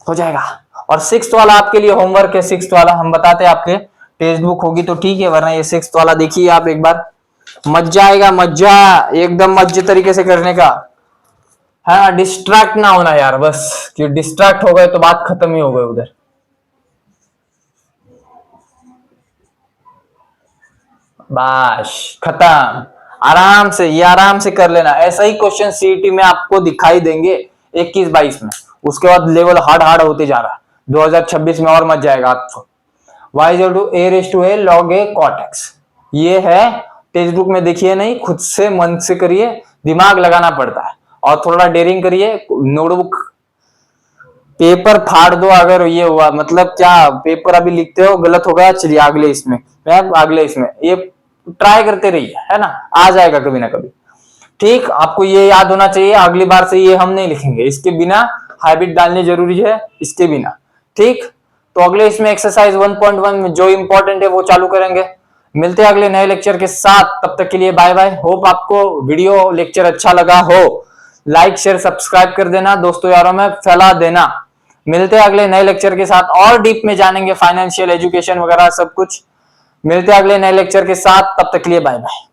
हो जाएगा। और 6th वाला आपके लिए होमवर्क है, 6th वाला हम बताते हैं, आपके टेक्स्ट बुक होगी तो ठीक है, वरना ये 6th वाला देखिए आप एक बार, मजा आएगा, मजा एकदम मजे तरीके से करने का, है ना, डिस्ट्रैक्ट ना होना यार, बस कि डिस्ट्रैक्ट हो गए तो बात खत्म ही हो गई उधर। बस खत्म, आराम से, ये आराम से कर लेना, ऐसा ही क्वेश्चन सीईटी में आपको दिखाई देंगे 21-22 में, उसके बाद लेवल हार्ड हार्ड होते जा रहा है, 2026 में और मच जाएगा आपको। y is to a raise to a log a cot x, ये है टेक्स्ट बुक में देखिए नहीं, खुद से मन से करिए, दिमाग लगाना पड़ता है, और थोड़ा डेयरिंग करिए, नोटबुक पेपर फाड़ दो अगर ये हुआ, मतलब क्या पेपर अभी लिखते हो गलत हो गया, चलिए अगले इसमें, अगले इसमें ये ट्राई करते रहिए, है ना, आ जाएगा कभी ना कभी। ठीक, आपको ये याद होना चाहिए, अगली बार से ये हम नहीं लिखेंगे, इसके बिना हैबिट डालनी जरूरी है, इसके बिना। ठीक, तो अगले इसमें एक्सरसाइज 1.1 में जो इंपॉर्टेंट है वो चालू करेंगे। मिलते हैं अगले नए लेक्चर के साथ, तब तक के लिए बाय बाय। होप आपको वीडियो लेक्चर अच्छा लगा हो, लाइक शेयर सब्सक्राइब कर देना, दोस्तों यारों में फैला देना। मिलते हैं अगले नए लेक्चर के साथ, और डीप में जानेंगे फाइनेंशियल एजुकेशन वगैरह सब कुछ। मिलते हैं अगले नए लेक्चर के साथ, तब तक के लिए बाय बाय।